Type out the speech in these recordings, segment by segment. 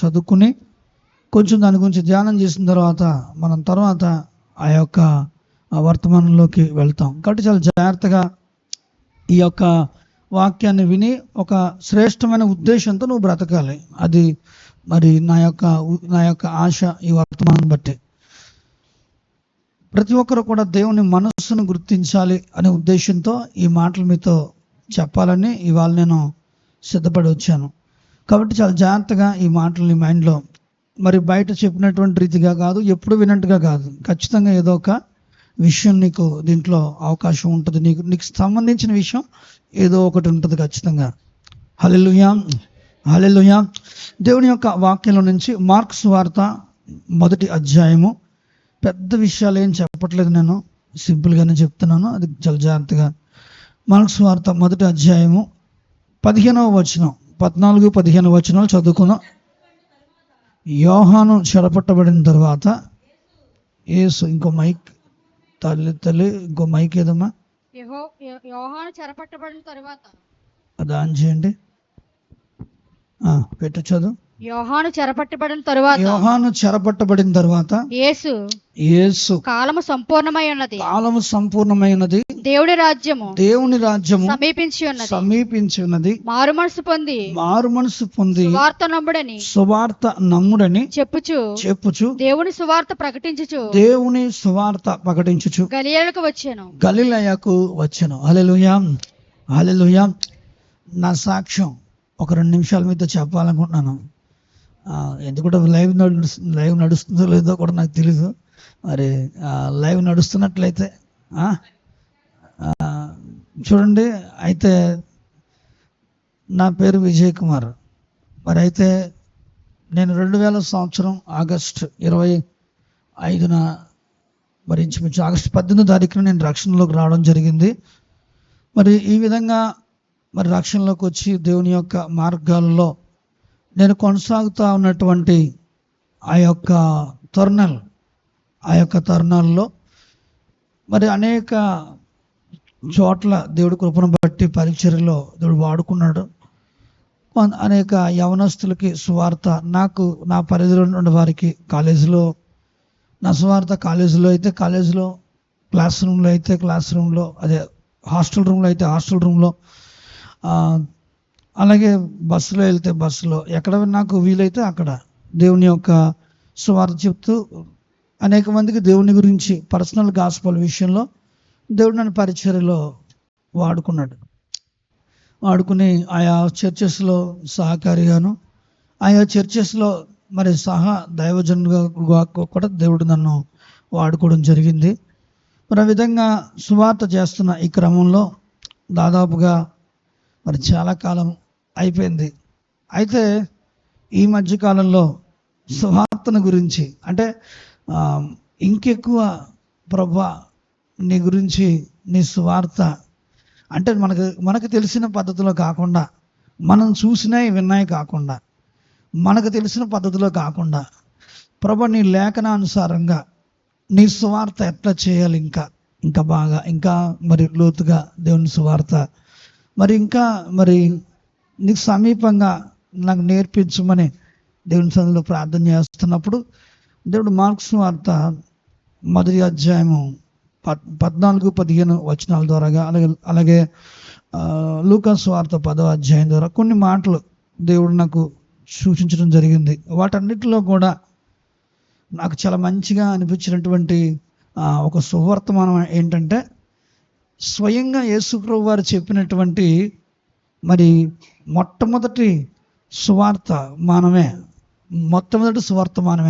చదువుకుని కొంచెం దాని గురించి ధ్యానం చేసిన తర్వాత మనం తర్వాత ఆ యొక్క వర్తమానంలోకి వెళ్తాం. కాబట్టి చాలా జాగ్రత్తగా ఈ యొక్క వాక్యాన్ని విని ఒక శ్రేష్టమైన ఉద్దేశంతో నువ్వు బ్రతకాలి. అది మరి నా యొక్క ఆశ ఈ వర్తమానం బట్టి. ప్రతి ఒక్కరు కూడా దేవుని మనస్సును గుర్తించాలి అనే ఉద్దేశంతో ఈ మాటలు మీతో చెప్పాలని ఇవాళ నేను సిద్ధపడి వచ్చాను. కాబట్టి చాలా జాగ్రత్తగా ఈ మాటలు మైండ్లో, మరి బయట చెప్పినటువంటి రీతిగా కాదు, ఎప్పుడు విన్నట్టుగా కాదు, ఖచ్చితంగా ఏదో ఒక విషయం నీకు దీంట్లో అవకాశం ఉంటుంది. నీకు సంబంధించిన విషయం ఏదో ఒకటి ఉంటుంది ఖచ్చితంగా. హల్లెలూయా, హల్లెలూయా. దేవుని యొక్క వాక్యంలో నుంచి మార్కు సువార్త 1వ అధ్యాయము. పెద్ద విషయాలు ఏం చెప్పట్లేదు, నేను సింపుల్గానే చెప్తున్నాను, అది చాలా జాగ్రత్తగా. మార్కు సువార్త 1వ అధ్యాయము 15వ వచనం, 14-15 వచనాలు చదువుకుందాం. యోహాను చెరపట్టబడిన తర్వాత యేసు, ఇంకో మైక్ తల్లి ఇంకో మైక్ ఏదమ్మా, యోహాను చెరపట్టబడిన తర్వాత అది ఆన్ చేయండి, పెట్టు చదువు. యోహాను చెరపట్టబడిన తర్వాత యేసు కాలము సంపూర్ణమై ఉన్నది, దేవుని రాజ్యము సమీపించి ఉన్నది, మారు మనసు పొంది సువార్త నమ్ముడని చెప్పుచు దేవుని సువార్త ప్రకటించుచు గలిలయకు వచ్చెను. హల్లెలూయా, హల్లెలూయా. నా సాక్ష్యం ఒక 2 నిమిషాల మీతో చెప్పాలనుకుంటున్నాను. ఎందుకంటే లైవ్ నడుస్తుందో లేదో కూడా నాకు తెలీదు. మరి లైవ్ నడుస్తున్నట్లయితే చూడండి. అయితే నా పేరు విజయ్ కుమార్. మరి అయితే నేను 2000 సంవత్సరం ఆగస్టు 25న మరి ఇంచుమించు ఆగస్టు 18వ తారీఖున నేను రక్షణలోకి రావడం జరిగింది. మరి ఈ విధంగా మరి రక్షణలోకి వచ్చి దేవుని యొక్క మార్గాల్లో నేను కొనసాగుతూ ఉన్నటువంటి ఆ యొక్క తరుణాల్లో మరి అనేక చోట్ల దేవుడి కృపను బట్టి పరిచర్యలో దేవుడు వాడుకున్నాడు. అనేక యవనస్తులకి సువార్త, నాకు నా పరిధిలో ఉన్న వారికి కాలేజీలో నా సువార్త, కాలేజీలో క్లాస్ రూమ్లో అదే హాస్టల్ రూమ్లో అయితే హాస్టల్ రూమ్లో, అలాగే బస్సులో వెళ్తే బస్సులో, ఎక్కడ నాకు వీలైతే అక్కడ దేవుని యొక్క సువార్త చెప్తూ అనేక మందికి దేవుని గురించి పర్సనల్ గాస్పల్ విషయంలో దేవుడు నన్ను పరిచర్యలో వాడుకుని ఆయా చర్చెస్లో సహకారిగాను, ఆయా చర్చెస్లో మరి దైవజనుగా కూడా దేవుడు నన్ను వాడుకోవడం జరిగింది. మరి ఆ విధంగా సువార్త చేస్తున్న ఈ క్రమంలో దాదాపుగా మరి చాలా కాలం అయిపోయింది. అయితే ఈ మధ్యకాలంలో సువార్తను గురించి అంటే ఇంకెక్కువ ప్రభా నీ గురించి, నీ సువార్త అంటే మనకు తెలిసిన పద్ధతిలో కాకుండా, మనం చూసినవి విన్నాయి కాకుండా, మనకు తెలిసిన పద్ధతిలో కాకుండా, ప్రభా నీ లేఖనానుసారంగా నీ సువార్త ఎట్లా చేయాలి, ఇంకా బాగా, ఇంకా మరి లోతుగా దేవుని సువార్త మరి నీకు సమీపంగా నాకు నేర్పించమని దేవుని సన్నిధిలో ప్రార్థన చేస్తున్నప్పుడు దేవుడు మార్కు సువార్త 1వ అధ్యాయము 14-15 వచనాల ద్వారా, అలాగే లూకా సువార్త 10వ అధ్యాయం ద్వారా కొన్ని మాటలు దేవుడు నాకు సూచించడం జరిగింది. వాటన్నిటిలో కూడా నాకు చాలా మంచిగా అనిపించినటువంటి ఒక సువర్తమానం ఏంటంటే, స్వయంగా యేసుప్రభు వారు చెప్పినటువంటి మరి మొట్టమొదటి సువార్తమానమే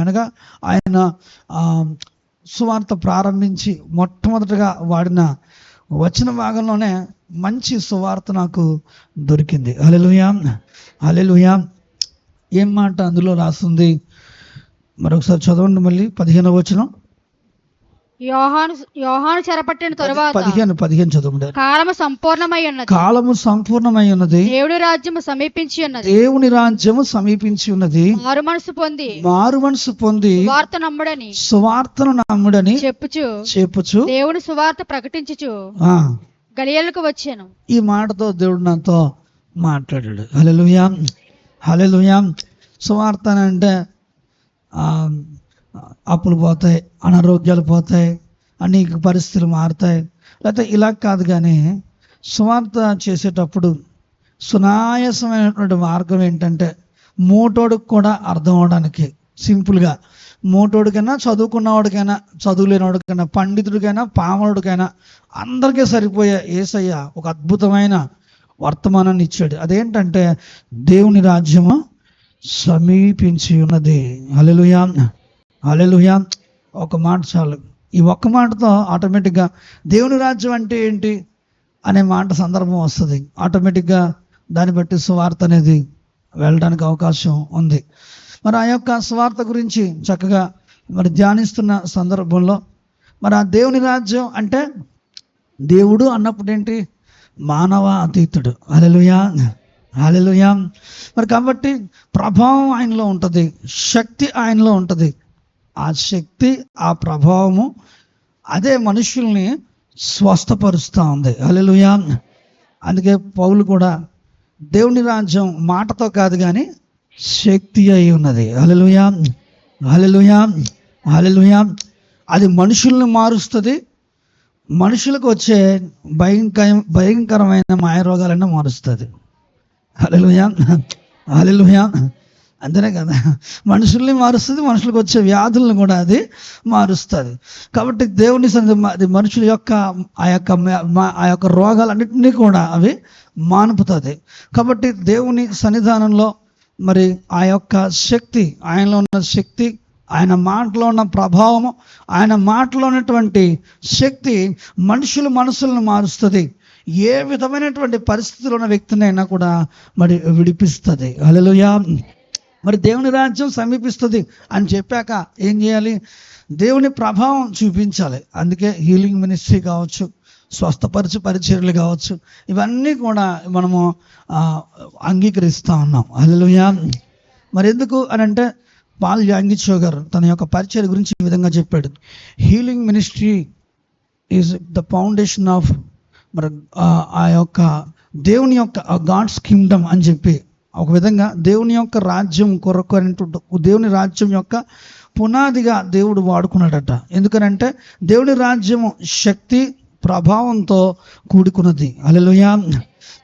అనగా ఆయన సువార్త ప్రారంభించి మొట్టమొదటిగా వాడిన వచన భాగంలోనే మంచి సువార్త నాకు దొరికింది. హల్లెలూయా, హల్లెలూయా. ఏం మాట అందులో రాస్తుంది మరొకసారి చదవండి, మళ్ళీ 15వ వచనం. యోహాను చెరపట్టిన తరువాత 15 చదవండి. కాలము సంపూర్ణమై ఉన్నది, దేవుని రాజ్యము సమీపించి ఉన్నది, మారు మనసు పొంది సువార్తను నమ్ముడని చెప్పుచు దేవుని సువార్త ప్రకటించుచు గలిలయకు వచ్చాను. ఈ మాటతో దేవుడు నాతో మాట్లాడాడు. హల్లెలూయా, హల్లెలూయా. సువార్త అని అంటే అప్పులు పోతాయి, అనారోగ్యాలు పోతాయి, అనేక పరిస్థితులు మారుతాయి. లేకపోతే ఇలా కాదు, కానీ సువార్త చేసేటప్పుడు సునాయాసమైనటువంటి మార్గం ఏంటంటే మూటోడికి కూడా అర్థం అవడానికి సింపుల్గా, మూటోడికైనా చదువుకున్నవాడికైనా చదువు లేనివాడికైనా పండితుడికైనా పామరుడికైనా అందరికీ సరిపోయే యేసయ్య ఒక అద్భుతమైన వర్తమానాన్ని ఇచ్చాడు. అదేంటంటే దేవుని రాజ్యము సమీపించి ఉన్నది. హల్లెలూయా, హల్లెలూయా. ఒక మాట చాలు. ఈ ఒక్క మాటతో ఆటోమేటిక్గా దేవుని రాజ్యం అంటే ఏంటి అనే మాట సందర్భం వస్తుంది. ఆటోమేటిక్గా దాన్ని బట్టి సువార్త అనేది వెళ్ళడానికి అవకాశం ఉంది. మరి ఆ యొక్క సువార్త గురించి చక్కగా మరి ధ్యానిస్తున్న సందర్భంలో మరి ఆ దేవుని రాజ్యం అంటే దేవుడు అన్నప్పుడు ఏంటి? మానవ అతీతుడు. హల్లెలూయా, హల్లెలూయా. మరి కాబట్టి ప్రభావం ఆయనలో ఉంటుంది, శక్తి ఆయనలో ఉంటుంది. ఆ శక్తి, ఆ ప్రభావము అదే మనుషుల్ని స్వస్థపరుస్తూ ఉంది. హల్లెలూయా. అందుకే పౌలు కూడా దేవుని రాజ్యం మాటతో కాదు కానీ శక్తి అయి ఉన్నది. హల్లెలూయా, హల్లెలూయా, హల్లెలూయా. అది మనుషుల్ని మారుస్తుంది, మనుషులకు వచ్చే భయంకరమైన మాయరోగాలన్నీ మారుస్తుంది. హల్లెలూయా, హల్లెలూయా. అంతేనే కదా, మనుషుల్ని మారుస్తుంది, మనుషులకు వచ్చే వ్యాధులను కూడా అది మారుస్తుంది. కాబట్టి దేవుని అది మనుషుల యొక్క ఆ యొక్క రోగాలన్నింటినీ కూడా అవి మానుపుతుంది. కాబట్టి దేవుని సన్నిధానంలో మరి ఆ యొక్క శక్తి, ఆయనలో ఉన్న శక్తి, ఆయన మాటలో ఉన్న ప్రభావము, ఆయన మాటలో ఉన్నటువంటి శక్తి మనుషుల మనసులను మారుస్తుంది. ఏ విధమైనటువంటి పరిస్థితుల్లో ఉన్న వ్యక్తినైనా కూడా మరి విడిపిస్తుంది. హల్లెలూయా. మరి దేవుని రాజ్యం సమీపిస్తుంది అని చెప్పాక ఏం చేయాలి? దేవుని ప్రభావం చూపించాలి. అందుకే హీలింగ్ మినిస్ట్రీ కావచ్చు, స్వస్థపరిచే పరిచర్యలు కావచ్చు, ఇవన్నీ కూడా మనము అంగీకరిస్తూ ఉన్నాం. హల్లెలూయా. మరి ఎందుకు అని అంటే పాల్ యాంగిచో గారు తన యొక్క పరిచర్య గురించి ఈ విధంగా చెప్పాడు. Healing ministry is the foundation of మరి ఆ యొక్క దేవుని యొక్క గాడ్స్ కింగ్డమ్ అని చెప్పి, ఒక విధంగా దేవుని యొక్క రాజ్యం కొరకు అనేటువంటి దేవుని రాజ్యం యొక్క పునాదిగా దేవుడు వాడుకున్నాడట. ఎందుకనంటే దేవుని రాజ్యము శక్తి ప్రభావంతో కూడుకున్నది. హల్లెలూయా.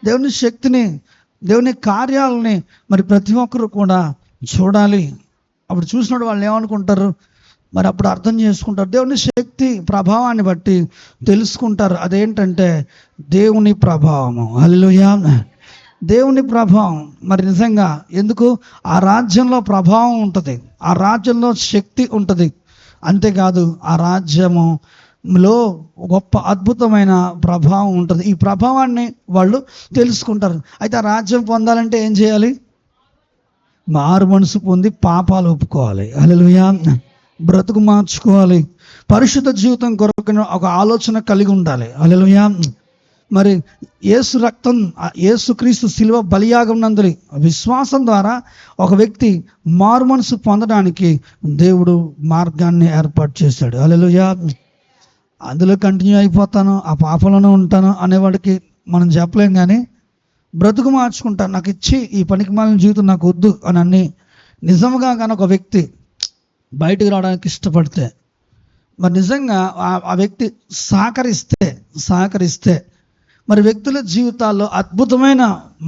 దేవుని శక్తిని, దేవుని కార్యాలని మరి ప్రతి ఒక్కరు కూడా చూడాలి. అప్పుడు చూసినప్పుడు వాళ్ళు ఏమనుకుంటారు? మరి అప్పుడు అర్థం చేసుకుంటారు, దేవుని శక్తి ప్రభావాన్ని బట్టి తెలుసుకుంటారు. అదేంటంటే దేవుని ప్రభావము. హల్లెలూయా, దేవుని ప్రభావం. మరి నిజంగా ఎందుకు? ఆ రాజ్యంలో ప్రభావం ఉంటుంది, ఆ రాజ్యంలో శక్తి ఉంటుంది. అంతేకాదు ఆ రాజ్యములో గొప్ప అద్భుతమైన ప్రభావం ఉంటుంది. ఈ ప్రభావాన్ని వాళ్ళు తెలుసుకుంటారు. అయితే ఆ రాజ్యం పొందాలంటే ఏం చేయాలి? మారు మనసు పొంది పాపాలు ఒప్పుకోవాలి. హల్లెలూయా. బ్రతుకు మార్చుకోవాలి. పరిశుద్ధ జీవితం కొరకు ఒక ఆలోచన కలిగి ఉండాలి. హల్లెలూయా. మరి యేసు రక్తం, యేసుక్రీస్తు శిలువ బలియాగం నందు విశ్వాసం ద్వారా ఒక వ్యక్తి మారు మనసు పొందడానికి దేవుడు మార్గాన్ని ఏర్పాటు చేశాడు. హల్లెలూయా. అందులో కంటిన్యూ అయిపోతాను, ఆ పాపంలోనే ఉంటాను అనేవాడికి మనం చెప్పలేం. కానీ బ్రతుకు మార్చుకుంటాను, నాకు ఇచ్చి ఈ పనికి మాలిన జీవితం నాకు వద్దు అని నిజంగా కానీ ఒక వ్యక్తి బయటకు రావడానికి ఇష్టపడితే, మరి నిజంగా ఆ వ్యక్తి సహకరిస్తే మరి వ్యక్తుల జీవితాల్లో అద్భుతమైన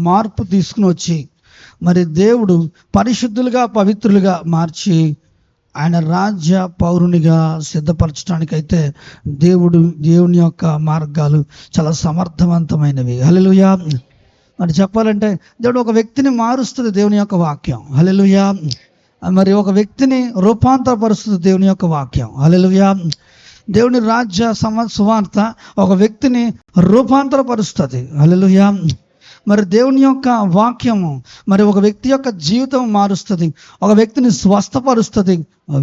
మార్పు తీసుకుని వచ్చి మరి దేవుడు పరిశుద్ధులుగా పవిత్రులుగా మార్చి ఆయన రాజ్య పౌరునిగా సిద్ధపరచడానికైతే దేవుని యొక్క మార్గాలు చాలా సమర్థవంతమైనవి. హల్లెలూయా. మరి చెప్పాలంటే దేవుడు ఒక వ్యక్తిని మారుస్తుంది దేవుని యొక్క వాక్యం. హల్లెలూయా. మరి ఒక వ్యక్తిని రూపాంతరపరుస్తుంది దేవుని యొక్క వాక్యం. హల్లెలూయా. దేవుని రాజ్య సువార్త ఒక వ్యక్తిని రూపాంతరపరుస్తుంది. హల్లెలూయా. మరి దేవుని యొక్క వాక్యము మరి ఒక వ్యక్తి యొక్క జీవితం మారుస్తుంది, ఒక వ్యక్తిని స్వస్థపరుస్తుంది,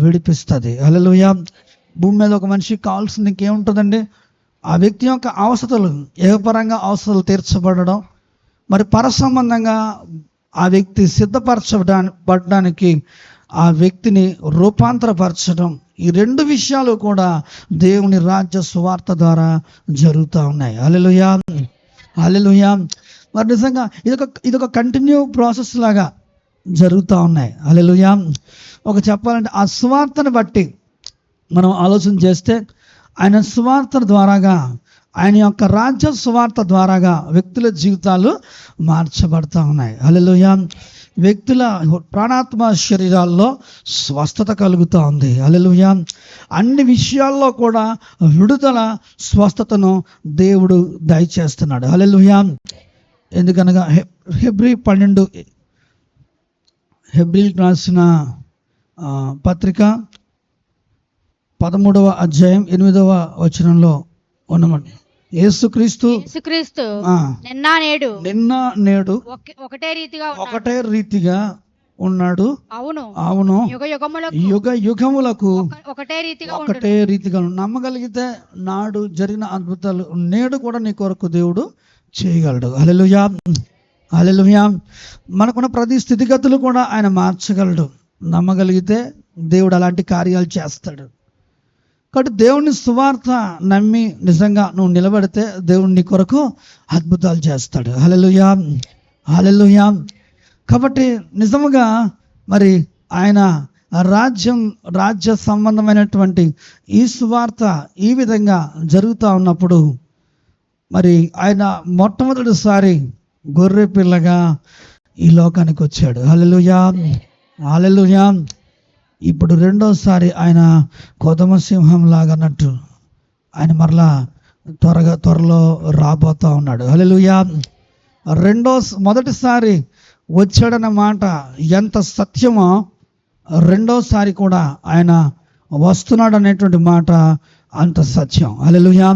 విడిపిస్తుంది. హల్లెలూయా. భూమి మీద ఒక మనిషికి కావాల్సింది ఇంకేముంటుందండి? ఆ వ్యక్తి యొక్క అవసరాలు, ఏకపరంగా అవసరాలు తీర్చబడడం, మరి పరసంబంధంగా ఆ వ్యక్తి సిద్ధపరచబడడానికి ఆ వ్యక్తిని రూపాంతరపరచడం, ఈ రెండు విషయాలు కూడా దేవుని రాజ్య సువార్త ద్వారా జరుగుతూ ఉన్నాయి. హల్లెలూయా, హల్లెలూయా. మరి నిజంగా ఇదొక కంటిన్యూ ప్రాసెస్ లాగా జరుగుతూ ఉన్నాయి. హల్లెలూయా. ఒక చెప్పాలంటే ఆ సువార్తను బట్టి మనం ఆలోచన చేస్తే ఆయన సువార్త ద్వారాగా, ఆయన యొక్క రాజ్య సువార్త ద్వారాగా వ్యక్తుల జీవితాలు మార్చబడతా ఉన్నాయి. హల్లెలూయా. వ్యక్తుల ప్రాణాత్మ శరీరాల్లో స్వస్థత కలుగుతూ ఉంది. హల్లెలూయా. అన్ని విషయాల్లో కూడా విడుదల, స్వస్థతను దేవుడు దయచేస్తున్నాడు. హల్లెలూయా. ఎందుకనగా హెబ్రీలకు రాసిన పత్రిక 13వ అధ్యాయం 8వ వచనంలో ఉన్నమాట. యేసుక్రీస్తు నిన్న నేడు ఒకటే రీతిగా ఉన్నాడు. అవును, యుగ యుగములకు ఒకటే రీతిగా నమ్మగలిగితే నాడు జరిగిన అద్భుతాలు నేడు కూడా నీ కొరకు దేవుడు చేయగలడు. హల్లెలూయా. హల్లెలూయా. మనకున్న ప్రతి స్థితిగతులు కూడా ఆయన మార్చగలడు. నమ్మగలిగితే దేవుడు అలాంటి కార్యాలు చేస్తాడు. కాబట్టి దేవుని సువార్త నమ్మి నిజంగా నువ్వు నిలబడితే దేవుడు నీ కొరకు అద్భుతాలు చేస్తాడు. హల్లెలూయా. హల్లెలూయా. కాబట్టి నిజముగా మరి ఆయన రాజ్య సంబంధమైనటువంటి ఈ సువార్త ఈ విధంగా జరుగుతూ ఉన్నప్పుడు మరి ఆయన మొట్టమొదటిసారి గొర్రె పిల్లగా ఈ లోకానికి వచ్చాడు. హల్లెలూయా. హల్లెలూయా. ఇప్పుడు రెండోసారి ఆయన కొదమ సింహం లాగా అన్నట్టు ఆయన మరలా త్వరలో రాబోతా ఉన్నాడు. హల్లెలూయా. మొదటిసారి వచ్చాడన్న మాట ఎంత సత్యమో రెండోసారి కూడా ఆయన వస్తున్నాడు అనేటువంటి మాట అంత సత్యం. హల్లెలూయా.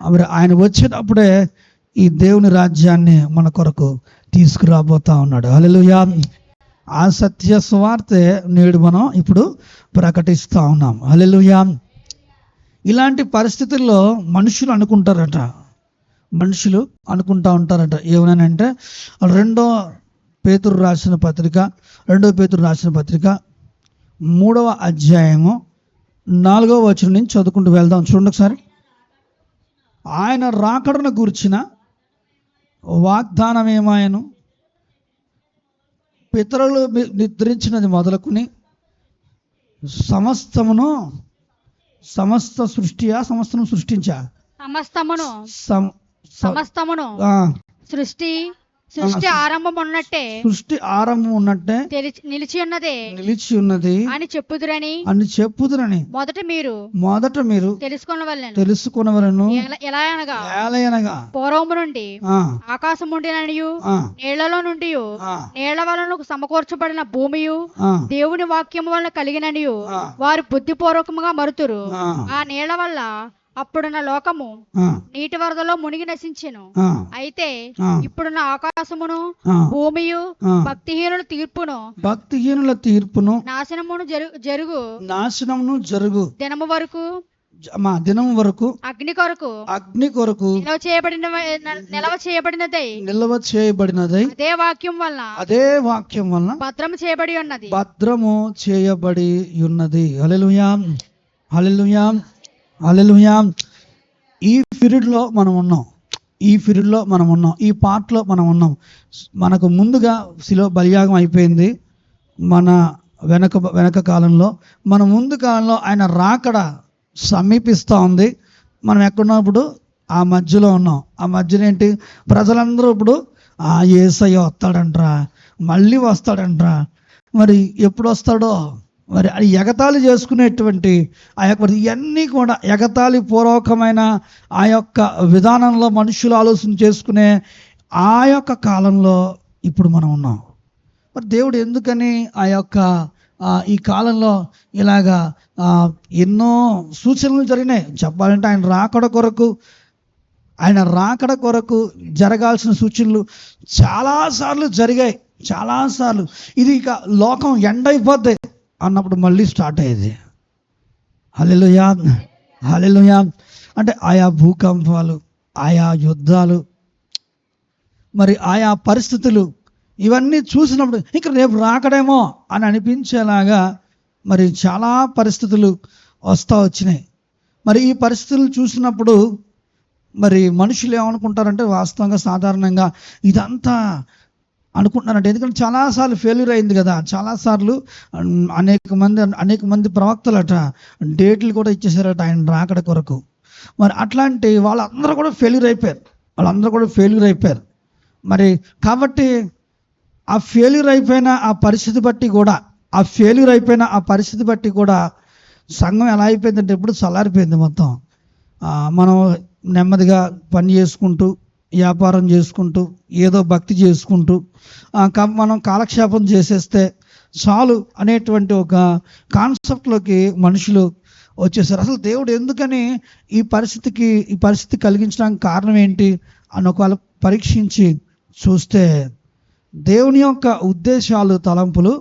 మరి ఆయన వచ్చేటప్పుడే ఈ దేవుని రాజ్యాన్ని మన కొరకు తీసుకురాబోతా ఉన్నాడు. హల్లెలూయా. ఆ సత్య సువార్తే నేడు మనం ఇప్పుడు ప్రకటిస్తూ ఉన్నాం. హల్లెలూయా. ఇలాంటి పరిస్థితుల్లో మనుషులు అనుకుంటూ ఉంటారట ఏమనంటే 2 పేతురు రాసిన పత్రిక 3వ అధ్యాయము 4వ వచనం నుంచి చదువుకుంటూ వెళ్దాం. చూడండి ఒకసారి. ఆయన రాకడను గూర్చిన వాగ్దానం ఏమాయను, పితరులు నిద్రించినది మొదలుకుని సమస్తమును సృష్టి ఆరంభం ఉన్నట్టే నిలిచి ఉన్నది అని చెప్పుదురని మొదట మీరు తెలుసుకొనవలెను. ఎలయనగా పూర్వము నుండి ఆకాశం ఉండిననియు నీళ్లలో నుండి నీళ్ల వలన సమకూర్చబడిన భూమియు దేవుని వాక్యము వలన కలిగిననియు వారు బుద్ధిపూర్వకముగా మరుతురు. ఆ నీళ్ల వల్ల అప్పుడున్న లోకము నీటి వరదలో మునిగి నశించెను. అయితే ఇప్పుడున్న ఆకాశమును భూమియు భక్తిహీనుల తీర్పును నాశనమును జరుగు దినము వరకు అగ్ని కొరకు నిలవ చేయబడినదై అదే వాక్యం వలన భద్రము చేయబడి ఉన్నది. హల్లెలూయా. హల్లెలూయా. హల్లెలూయా. ఈ పీరియడ్లో మనం ఉన్నాం. ఈ పార్ట్లో మనం ఉన్నాం. మనకు ముందుగా శిలువ బలియాగం అయిపోయింది. మన వెనక కాలంలో మన ముందు కాలంలో ఆయన రాకడ సమీపిస్తూ ఉంది. మనం ఎక్కడున్నప్పుడు ఆ మధ్యలో ఉన్నాం. ఆ మధ్యలో ఏంటి, ప్రజలందరూ ఇప్పుడు యేసయ్య వస్తాడంట్రా, మళ్ళీ వస్తాడంట్రా, మరి ఎప్పుడు వస్తాడో, మరి అది ఎగతాళి చేసుకునేటువంటి ఆ యొక్క ఇవన్నీ కూడా ఎగతాళి పూర్వకమైన ఆ యొక్క విధానంలో మనుషులు ఆలోచన చేసుకునే ఆ యొక్క కాలంలో ఇప్పుడు మనం ఉన్నాం. మరి దేవుడు ఎందుకని ఆ యొక్క ఈ కాలంలో ఇలాగా ఎన్నో సూచనలు జరిగినాయి. చెప్పాలంటే ఆయన రాకడ కొరకు జరగాల్సిన సూచనలు చాలాసార్లు జరిగాయి. ఇది ఇక లోకం ఎండ్ అయిపోద్ది అన్నప్పుడు మళ్ళీ స్టార్ట్ అయ్యేది. హల్లెలూయా. హల్లెలూయా. అంటే ఆయా భూకంపాలు, ఆయా యుద్ధాలు, మరి ఆయా పరిస్థితులు ఇవన్నీ చూసినప్పుడు ఇక రేపు రాకడేమో అని అనిపించేలాగా మరి చాలా పరిస్థితులు వచ్చినాయి. మరి ఈ పరిస్థితులు చూసినప్పుడు మరి మనుషులు ఏమనుకుంటారంటే వాస్తవంగా సాధారణంగా ఇదంతా అనుకుంటున్నానంటే, ఎందుకంటే చాలాసార్లు ఫెయిల్యూర్ అయింది కదా. చాలాసార్లు అనేక మంది ప్రవక్తలట డేట్లు కూడా ఇచ్చేసారట ఆయన రాకడ కొరకు. మరి అట్లాంటి వాళ్ళందరూ కూడా ఫెయిల్యూర్ అయిపోయారు. మరి కాబట్టి ఆ ఫెయిల్యూర్ అయిపోయిన ఆ పరిస్థితి బట్టి కూడా సంఘం ఎలా అయిపోయిందంటే ఎప్పుడు చల్లారిపోయింది మొత్తం. మనం నెమ్మదిగా పని చేసుకుంటూ, వ్యాపారం చేసుకుంటూ, ఏదో భక్తి చేసుకుంటూ మనం కాలక్షేపం చేసేస్తే చాలు అనేటువంటి ఒక కాన్సెప్ట్లోకి మనుషులు వచ్చేసారు. అసలు దేవుడు ఎందుకని ఈ పరిస్థితి కలిగించడానికి కారణం ఏంటి అని ఒకవేళ పరీక్షించి చూస్తే దేవుని యొక్క ఉద్దేశాలు, తలంపులు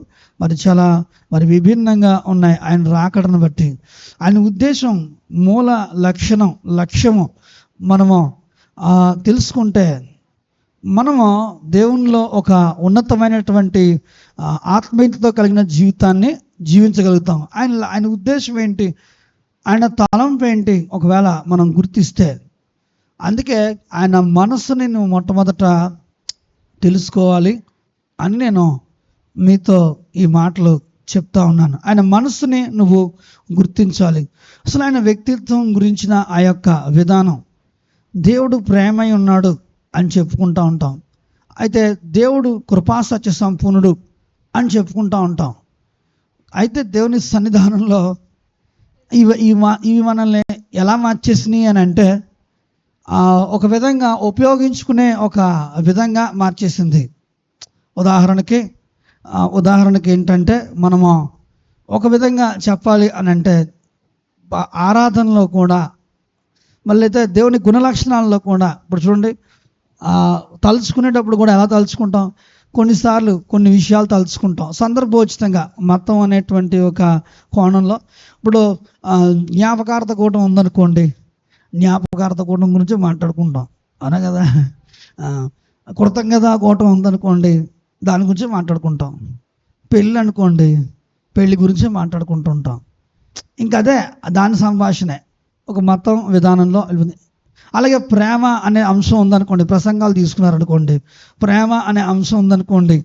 చాలా విభిన్నంగా ఉన్నాయి. ఆయన రాకడను బట్టి ఆయన ఉద్దేశం, మూల లక్ష్యము మనము తెలుసుకుంటే మనము దేవునిలో ఒక ఉన్నతమైనటువంటి ఆత్మీయతతో కలిగిన జీవితాన్ని జీవించగలుగుతాం. ఆయన ఉద్దేశం ఏంటి, ఆయన తలంపు ఏంటి ఒకవేళ మనం గుర్తిస్తే. అందుకే ఆయన మనస్సుని నువ్వు మొట్టమొదట తెలుసుకోవాలి అని నేను మీతో ఈ మాటలు చెప్తా ఉన్నాను. ఆయన మనస్సుని నువ్వు గుర్తించాలి. అసలు ఆయన వ్యక్తిత్వం గురించిన ఆ యొక్క విధానం, దేవుడు ప్రేమై ఉన్నాడు అని చెప్పుకుంటూ ఉంటాం. అయితే దేవుడు కృపాసత్య సంపూర్ణుడు అని చెప్పుకుంటూ ఉంటాం. అయితే దేవుని సన్నిధానంలో ఇవి మనల్ని ఎలా మార్చేసినాయి అని అంటే ఒక విధంగా ఉపయోగించుకునే ఒక విధంగా మార్చేసింది. ఉదాహరణకి ఏంటంటే, మనము ఒక విధంగా చెప్పాలి అని అంటే ఆరాధనలో కూడా, మళ్ళీ అయితే దేవుని గుణలక్షణాల్లో కూడా, ఇప్పుడు చూడండి, తలుచుకునేటప్పుడు కూడా ఎలా తలుచుకుంటాం, కొన్నిసార్లు కొన్ని విషయాలు తలుచుకుంటాం సందర్భోచితంగా. మతం అనేటువంటి ఒక కోణంలో ఇప్పుడు జ్ఞాపకార్థ కూటం ఉందనుకోండి, జ్ఞాపకార్థ కూటం గురించి మాట్లాడుకుంటాం, అవునా కదా. కృతజ్ఞత కూటం ఉందనుకోండి, దాని గురించి మాట్లాడుకుంటాం. పెళ్ళి అనుకోండి, పెళ్ళి గురించి మాట్లాడుకుంటుంటాం. ఇంకా అదే దాని సంభాషణే ఒక మతం విధానంలో. అలాగే ప్రేమ అనే అంశం ఉందనుకోండి, ప్రసంగాలు తీసుకున్నారనుకోండి, ప్రేమ అనే అంశం ఉందనుకోండి,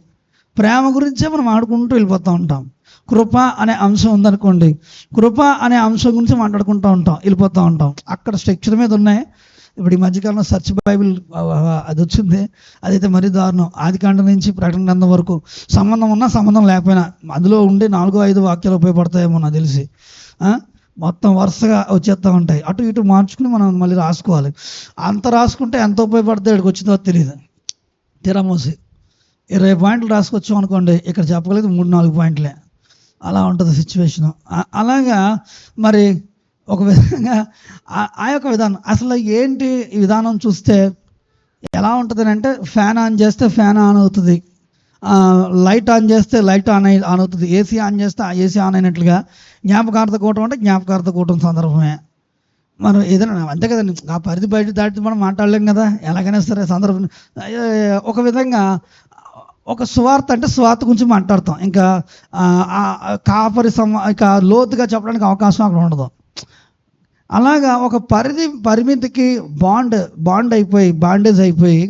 ప్రేమ గురించే మనం ఆడుకుంటూ వెళ్ళిపోతూ ఉంటాం. కృప అనే అంశం ఉందనుకోండి, కృప అనే అంశం గురించి వెళ్ళిపోతూ ఉంటాం. అక్కడ స్ట్రక్చర్ మీద ఉన్నాయి. ఇప్పుడు ఈ మధ్యకాలంలో సర్చ్ బైబిల్ అది వచ్చింది, అదైతే మరీ దారుణం. ఆదికాండం నుంచి ప్రకటన గ్రంథం వరకు సంబంధం ఉన్నా సంబంధం లేకపోయినా అందులో ఉండి 4-5 వాక్యాలు ఉపయోగపడతాయేమో నాకు తెలిసి. మొత్తం వరుసగా వచ్చేస్తూ ఉంటాయి. అటు ఇటు మార్చుకుని మనం మళ్ళీ రాసుకోవాలి. అంత రాసుకుంటే ఎంత ఉపయోగపడితే ఇక్కడికి వచ్చిందో తెలియదు. తిరమోసి 20 పాయింట్లు రాసుకొచ్చాం అనుకోండి, ఇక్కడ చెప్పగలిగితే 3-4 పాయింట్లే. అలా ఉంటుంది సిచ్యువేషను. అలాగా మరి ఒక విధంగా ఆ యొక్క విధానం అసలు ఏంటి, ఈ విధానం చూస్తే ఎలా ఉంటుంది అంటే, ఫ్యాన్ ఆన్ చేస్తే ఫ్యాన్ ఆన్ అవుతుంది, లైట్ ఆన్ చేస్తే లైట్ ఆన్ అవుతుంది, ఏసీ ఆన్ చేస్తే ఆ ఏసీ ఆన్ అయినట్లుగా. జ్ఞాపకార్థ కూటం అంటే జ్ఞాపకార్థ కూటం సందర్భమే. మనం ఏదైనా అంతే కదండి, ఆ పరిధి బయట దాటి మనం మాట్లాడలేం కదా, ఎలాగైనా సరే సందర్భం. ఒక విధంగా ఒక సువార్త అంటే సువార్త గురించి మాట్లాడతాం, ఇంకా ఇక లోతుగా చెప్పడానికి అవకాశం అక్కడ ఉండదు. అలాగా ఒక పరిమితికి బాండేజ్ అయిపోయి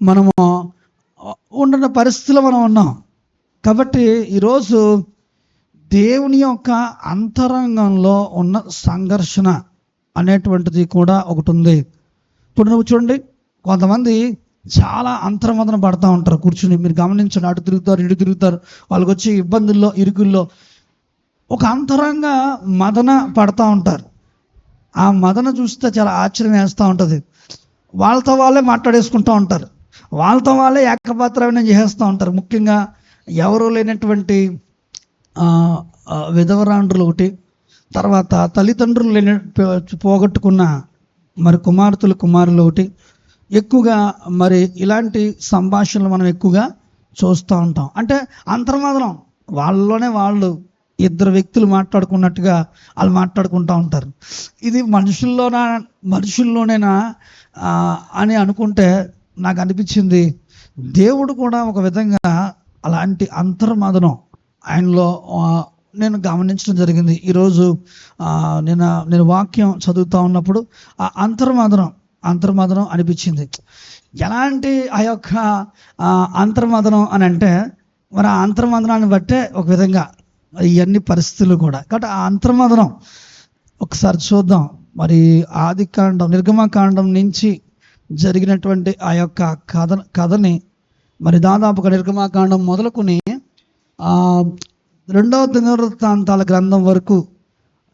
మనము ఉంటున్న పరిస్థితిలో మనం ఉన్నాం. కాబట్టి ఈరోజు దేవుని యొక్క అంతరంగంలో ఉన్న సంఘర్షణ అనేటువంటిది కూడా ఒకటి ఉంది. ఇప్పుడు నువ్వు చూడండి, కొంతమంది చాలా అంతర్మదన పడుతూ ఉంటారు కూర్చుని. మీరు గమనించండి, అటు తిరుగుతారు ఇటు తిరుగుతారు, వాళ్ళకి వచ్చే ఇబ్బందుల్లో ఇరుకుల్లో ఒక అంతరంగ మదన పడుతూ ఉంటారు. ఆ మదన చూస్తే చాలా ఆశ్చర్యం వేస్తూ ఉంటుంది. వాళ్ళతో వాళ్ళే మాట్లాడేసుకుంటూ ఉంటారు, వాళ్ళతో వాళ్ళే ఏకపాత్రాభినయం చేసేస్తూ ఉంటారు. ముఖ్యంగా ఎవరూ లేనటువంటి విధవరాండ్రులు ఒకటి, తర్వాత తల్లిదండ్రులు పోగొట్టుకున్న మరి కుమారులు ఒకటి, ఎక్కువగా మరి ఇలాంటి సంభాషణలు మనం ఎక్కువగా చూస్తూ ఉంటాం. అంటే అంతర్మదనం, వాళ్ళలోనే వాళ్ళు ఇద్దరు వ్యక్తులు మాట్లాడుకున్నట్టుగా వాళ్ళు మాట్లాడుకుంటూ ఉంటారు. ఇది మనుషుల్లోనేనా అని అనుకుంటే నాకు అనిపించింది, దేవుడు కూడా ఒక విధంగా అలాంటి అంతర్మదనం ఆయనలో నేను గమనించడం జరిగింది. ఈరోజు నేను వాక్యం చదువుతూ ఉన్నప్పుడు ఆ అంతర్మదనం అంతర్మదనం అనిపించింది. ఎలాంటి ఆ యొక్క అంతర్మదనం అని అంటే, మరి ఆ అంతర్మదనాన్ని బట్టే ఒక విధంగా ఇవన్నీ పరిస్థితులు కూడా. కాబట్టి ఆ అంతర్మదనం ఒకసారి చూద్దాం. మరి ఆదికాండం నిర్గమకాండం నుంచి జరిగినటువంటి ఆ యొక్క కథని మరి దాదాపుగా నిర్గమకాండం మొదలుకొని 2వ దినవృత్తాంతాల గ్రంథం వరకు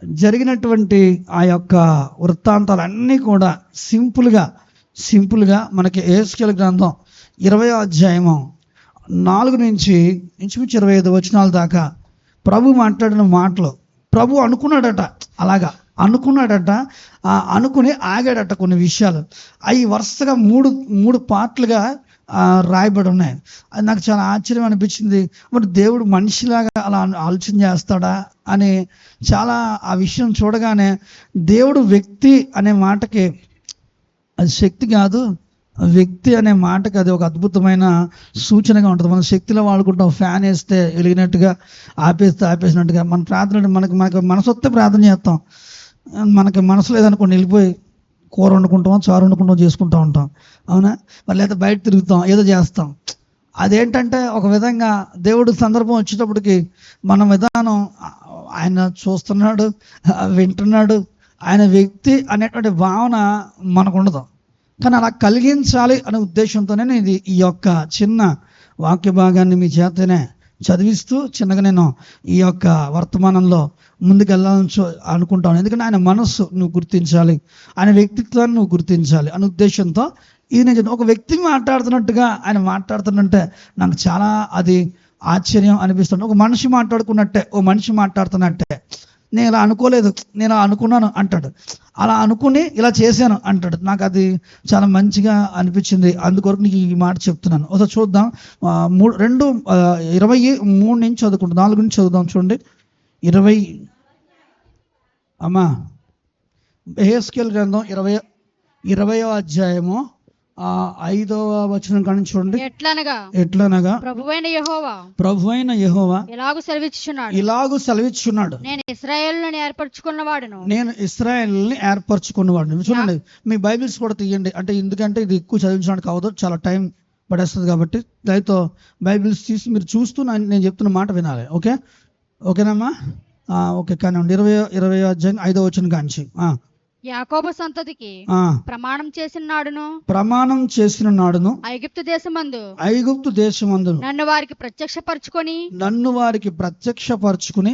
జరిగినటువంటి ఆ యొక్క వృత్తాంతాలన్నీ కూడా సింపుల్గా మనకి యెహెజ్కేలు గ్రంథం 20వ అధ్యాయము 4 నుంచి ఇంచుమించు 25 వచనాల దాకా ప్రభు మాట్లాడిన మాటలు. ప్రభు అనుకున్నాడట, అనుకుని ఆగాడట. కొన్ని విషయాలు అవి వరుసగా మూడు పార్ట్లుగా రాయబడి ఉన్నాయి. అది నాకు చాలా ఆశ్చర్యం అనిపించింది. మరి దేవుడు మనిషిలాగా అలా ఆలోచన చేస్తాడా అని చాలా ఆ విషయం చూడగానే, దేవుడు వ్యక్తి అనే మాటకి అది శక్తి కాదు, వ్యక్తి అనే మాటకి అది ఒక అద్భుతమైన సూచనగా ఉంటుంది. మనం శక్తిలో వాడుకుంటాం, ఫ్యాన్ వేస్తే వెలిగినట్టుగా, ఆపేసినట్టుగా. మన ప్రార్థన మనకి మనసు వస్తే ప్రార్థన చేస్తాం. మనకి మనసు లేదనుకోండి, వెళ్ళిపోయి కూర వండుకుంటాం, చారు వండుకుంటాం, చేసుకుంటూ ఉంటాం, అవునా? మరి లేదా బయట తిరుగుతాం, ఏదో చేస్తాం. అదేంటంటే ఒక విధంగా దేవుడు సందర్భం వచ్చేటప్పటికి మన విధానం, ఆయన చూస్తున్నాడు, వింటున్నాడు, ఆయన వ్యక్తి అనేటువంటి భావన మనకు ఉండదు. కానీ అలా కలిగించాలి అనే ఉద్దేశంతోనే నేను ఈ యొక్క చిన్న వాక్య భాగాన్ని మీ చేతనే చదివిస్తూ చిన్నగా నేను ఈ యొక్క వర్తమానంలో ముందుకు వెళ్ళాలని అనుకుంటాను. ఎందుకంటే ఆయన మనస్సు నువ్వు గుర్తించాలి, ఆయన వ్యక్తిత్వాన్ని నువ్వు గుర్తించాలి అనే ఉద్దేశంతో ఇది నేను ఒక వ్యక్తి మాట్లాడుతున్నట్టుగా ఆయన మాట్లాడుతున్నట్టే నాకు చాలా అది ఆశ్చర్యం అనిపిస్తుంది. ఒక మనిషి మాట్లాడుకున్నట్టే, ఓ మనిషి మాట్లాడుతున్నట్టే. నేను ఇలా అనుకోలేదు, నేను అనుకున్నాను అంటాడు, అలా అనుకుని ఇలా చేశాను అంటాడు. నాకు అది చాలా మంచిగా అనిపించింది. అందుకొరకు నీకు ఈ మాట చెప్తున్నాను. ఒకసారి చూద్దాం. 23 నుంచి చదువుకుంటాం, 4 నుంచి చదువుదాం. చూడండి 20 అమ్మా యెహెజ్కేలు గ్రంథం 20వ అధ్యాయము 5వ వచనం కాడి నుంచి చూడండి. ఎట్లనగా ప్రభువైన యెహోవా ఇలాగు సెలవిచ్చుచున్నాడు, నేను ఇశ్రాయేలుని ఏర్పరచుకున్నవాడును. చూడండి, మీ బైబిల్స్ కూడా తీయండి. అంటే ఎందుకంటే ఇది ఎక్కువ చదివించడానికి అవ్వదు, చాలా టైం పడేస్తుంది. కాబట్టి దయతో బైబిల్స్ తీసి మీరు చూస్తూ నేను చెప్తున్న మాట వినాలి. ఓకేనమ్మా? ఓకే. కానీ 20వ అధ్యాయం 5వ వచనం కాంచి యాకోబు సంతతికి ప్రమాణం చేసిన నాడును ఐగుప్తు దేశమందు నన్ను వారికి ప్రత్యక్షపరచుకొని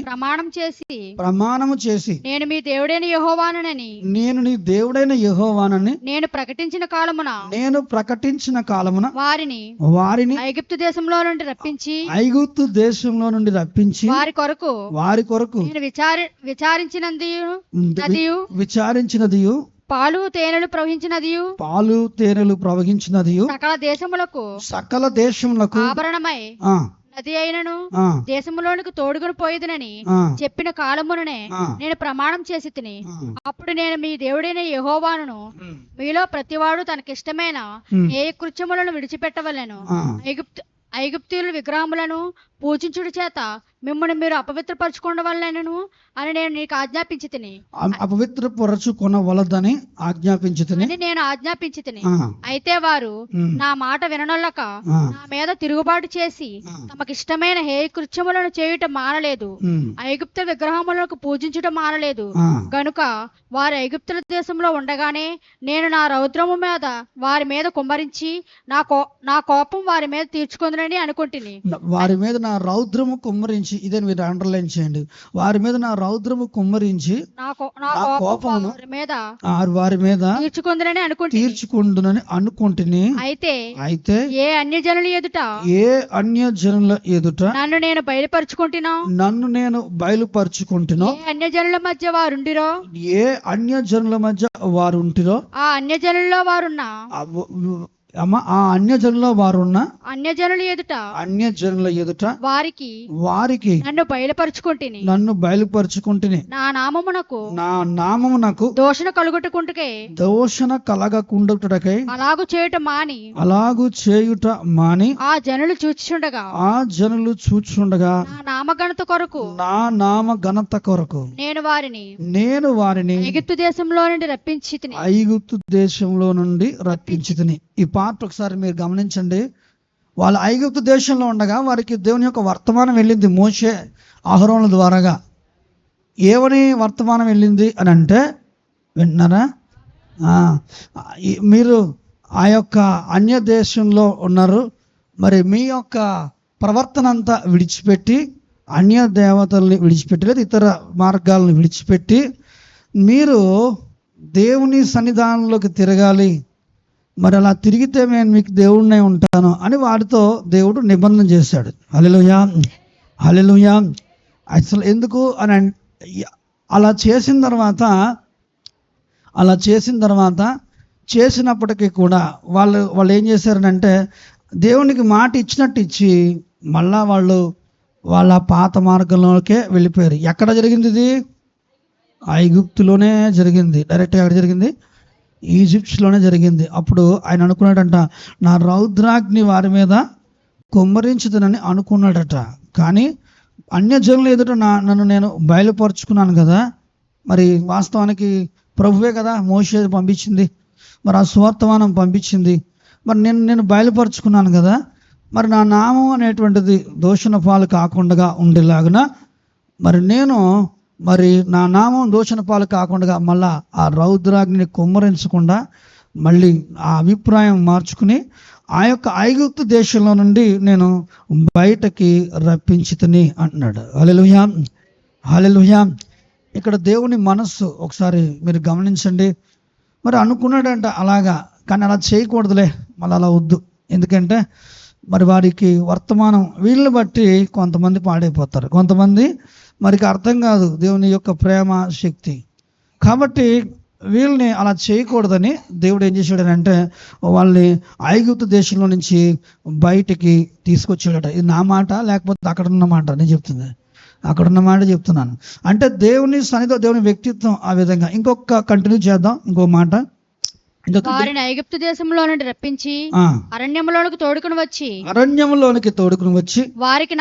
ప్రమాణము చేసి నేను మీ దేవుడైన యెహోవానని నేను ప్రకటించిన కాలమున వారిని ఐగుప్తు దేశంలో నుండి రప్పించి వారి కొరకు నేను విచారించినది పాలు తేనెలు ప్రవహించినది సకల దేశములకు ఆభరణమై నది అయినను దేశములోనికి తోడుకొని పోయేదనని చెప్పిన కాలముననే నేను ప్రమాణం చేసి తిని. అప్పుడు నేను మీ దేవుడైన యెహోవాను, మీలో ప్రతివాడు తనకిష్టమైన ఏ కృత్యములను విడిచిపెట్టవలెను, ఐగుప్తీయుల విగ్రహములను పూజించుడి చేత మిమ్మల్ని మీరు అపవిత్రపరచుకోవలెను అని నేను నీకు ఆజ్ఞాపించి తిని. అపవిత్రపరచుకొనవలదని నేను ఆజ్ఞాపించి తిని. అయితే వారు నా మాట విననొల్లక నా మీద తిరుగుబాటు చేసి తమకిష్టమైన హే కృత్యములను చేయుట మానలేదు, ఐగుప్త విగ్రహములకు పూజించుట మానలేదు. గనుక వారు ఐగుప్తుల దేశంలో ఉండగానే నేను నా రౌద్రము మీద వారి మీద కుమ్మరించి నా కోపం వారి మీద తీర్చుకుందని అనుకుంటుని. వారి మీద నా రౌద్రము కుమ్మరించి, ఇదే మీరు అండర్లైన్ చేయండి. వారి మీద నా రౌద్రము కుమ్మరించి నా కోపమును వారి మీద తీర్చుకుందునని అనుకుంటుని. అయితే ఏ అన్యజనుల ఎదుట నన్ను నేను బయలుపరుచుకుంటున్నా. ఏ అన్యజనుల మధ్య వారుంటిరో ఆ అన్యజనుల్లో అమ్మ ఆ అన్యజనుల వారున్న అన్యజనుల ఎదుట అన్యజనుల ఎదుట వారికి నన్ను బయలుపరుచుకుంటుని నా నామమునకు దోషణ కలగకుండుటకై అలాగు చేయుట మాని ఆ జనులు చూచుండగా నా నామ ఘనత కొరకు నేను వారిని ఐగుప్తు దేశంలో నుండి రప్పించితిని. ఈ పార్ట్ ఒకసారి మీరు గమనించండి. వాళ్ళు ఐగుప్తు దేశంలో ఉండగా వారికి దేవుని యొక్క వర్తమానం వెళ్ళింది మోషే అహరోనుల ద్వారాగా. ఏమని వర్తమానం వెళ్ళింది అని అంటే, వింటున్నారా? మీరు ఆ యొక్క అన్య దేశంలో ఉన్నారు, మరి మీ యొక్క ప్రవర్తన అంతా విడిచిపెట్టి, అన్య దేవతల్ని విడిచిపెట్టి, లేదా ఇతర మార్గాలను విడిచిపెట్టి మీరు దేవుని సన్నిధానంలోకి తిరగాలి. మరి అలా తిరిగితే నేను మీకు దేవుడినే ఉంటాను అని వారితో దేవుడు నిబంధన చేశాడు. హల్లెలూయా, హల్లెలూయా. అసలు ఎందుకు అని అలా చేసిన తర్వాత చేసినప్పటికీ కూడా వాళ్ళు ఏం చేశారనంటే, దేవునికి మాట ఇచ్చినట్టు ఇచ్చి మళ్ళా వాళ్ళ పాత మార్గంలోకే వెళ్ళిపోయారు. ఎక్కడ జరిగింది ఇది? ఐగుప్తులోనే జరిగింది. డైరెక్ట్గా ఎక్కడ జరిగింది? ఈజిప్ట్స్లోనే జరిగింది. అప్పుడు ఆయన అనుకున్నాడంట, నా రౌద్రాగ్ని వారి మీద కుమ్మరించుదనని అనుకున్నాడట. కానీ అన్యజనుల ఎదుట నన్ను నేను బయలుపరుచుకున్నాను కదా. మరి వాస్తవానికి ప్రభువే కదా మోషే పంపించింది, మరి ఆ సువర్తమానం పంపించింది. మరి నేను బయలుపరుచుకున్నాను కదా, మరి నా నామం అనేటువంటిది దూషణ పాలు కాకుండా ఉండేలాగున మరి నా నామం దూషణ పాలు కాకుండా మళ్ళా ఆ రౌద్రాగ్ని కుమ్మరించకుండా మళ్ళీ ఆ అభిప్రాయం మార్చుకుని ఆ యొక్క ఐగుప్తు దేశంలో నుండి నేను బయటకి రప్పించితిని అంటున్నాడు. హల్లెలూయా, హల్లెలూయా. ఇక్కడ దేవుని మనస్సు ఒకసారి మీరు గమనించండి. మరి అనుకున్నాడంట అలాగా, కానీ అలా చేయకూడదులే, మళ్ళీ అలా వద్దు. ఎందుకంటే మరి వారికి వర్తమానం వీళ్ళని బట్టి కొంతమంది పాడైపోతారు, కొంతమంది మరికి అర్థం కాదు దేవుని యొక్క ప్రేమ శక్తి. కాబట్టి వీళ్ళని అలా చేయకూడదని దేవుడు ఏం చేశాడనంటే వాళ్ళని ఐగుప్తు దేశంలో నుంచి బయటికి తీసుకొచ్చాడట. ఇది నా మాట లేకపోతే అక్కడున్న మాట? నేను చెప్తుంది అక్కడున్న మాట చెప్తున్నాను. అంటే దేవుని సన్నిధిలో దేవుని వ్యక్తిత్వం ఆ విధంగా. ఇంకొక కంటిన్యూ చేద్దాం, ఇంకో మాట. వారిని ఐగుప్తు దేశంలో నుండి రప్పించి అరణ్యములోనికి తోడుకుని వచ్చి వారికి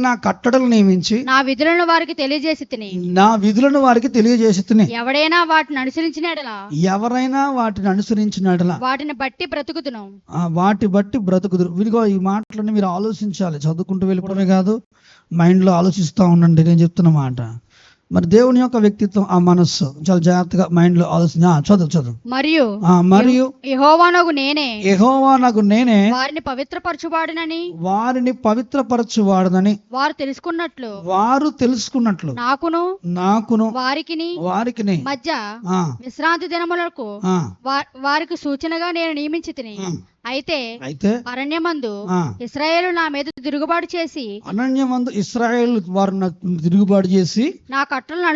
నా కట్టడలు నియమించి నా విధులను వారికి తెలియజేసి తిని ఎవరైనా వాటిని అనుసరించినట్లా వాటిని బట్టి బ్రతుకుదురు. ఇదిగో ఈ మాటలన్నీ మీరు ఆలోచించాలి. చదువుకుంటూ వెళ్ళిపోవడమే కాదు, మైండ్లో ఆలోచిస్తూ ఉండండి. నేను చెప్తున్న మాట మరి దేవుని యొక్క వ్యక్తిత్వం, ఆ మనస్సు చాలా జాగ్రత్తగా మైండ్లో ఆలోచన. చదువు. మరియు యెహోవానగు నేనే వారిని పవిత్రపరచువాడనని వారు తెలుసుకున్నట్లు నాకును వారికిని మధ్య విశ్రాంతి దినములకు వారికి సూచనగా నేను నియమించితిని. అయితే అరణ్యమందు ఇశ్రాయేలు నా మీద తిరుగుబాటు చేసి నా కట్టడలను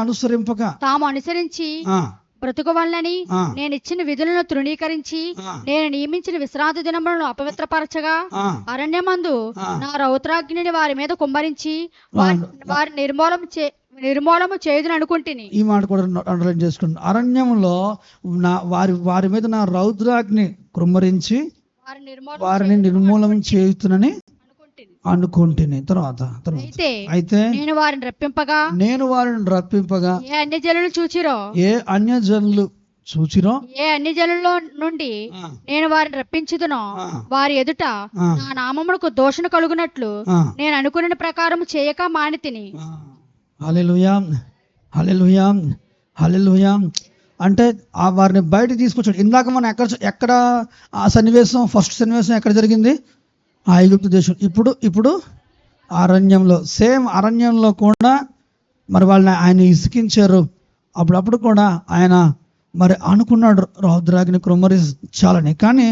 అనుసరింపక తాము అనుసరించి బ్రతుకువల్లని నేను ఇచ్చిన విధులను తృణీకరించి నేను నియమించిన విశ్రాంతి దినములను అపవిత్రపరచగా అరణ్యమందు నా రౌద్రాగ్నిని వారి మీద కుమ్మరించి వారి నిర్మూలము చేయదని అనుకుంటుని. ఈ మాట కూడా అండర్లైన్ చేసుకుంటాను. అరణ్యంలో వారి మీద నా రౌద్రాగ్ని కుమ్మరించి వారిని నిర్మూలన చేయుతునని అనుకుంటుని. తర్వాత అయితే నేను వారిని రప్పింపగా ఏ అన్యజనులు చూచిరో ఏ అన్యజనుల్లో నుండి నేను వారిని రప్పించుదునో వారి ఎదుట నా నామమునకు దోషణ కలుగునట్లు నేను అనుకున్న ప్రకారం చేయక మానితిని. హల్లెలూయా, హల్లెలూయా, హల్లెలూయా. అంటే ఆ వారిని బయట తీసుకొచ్చాడు. ఇందాక మనం ఎక్కడ ఆ సన్నివేశం, ఫస్ట్ సన్నివేశం ఎక్కడ జరిగింది? ఆ ఐగుప్తు దేశం. ఇప్పుడు అరణ్యంలో, సేమ్ అరణ్యంలో కూడా మరి వాళ్ళని ఆయన ఇసికించారు. అప్పుడు కూడా ఆయన మరి అనుకున్నాడు రౌద్రాగ్ని కుమ్మరించాలని. కానీ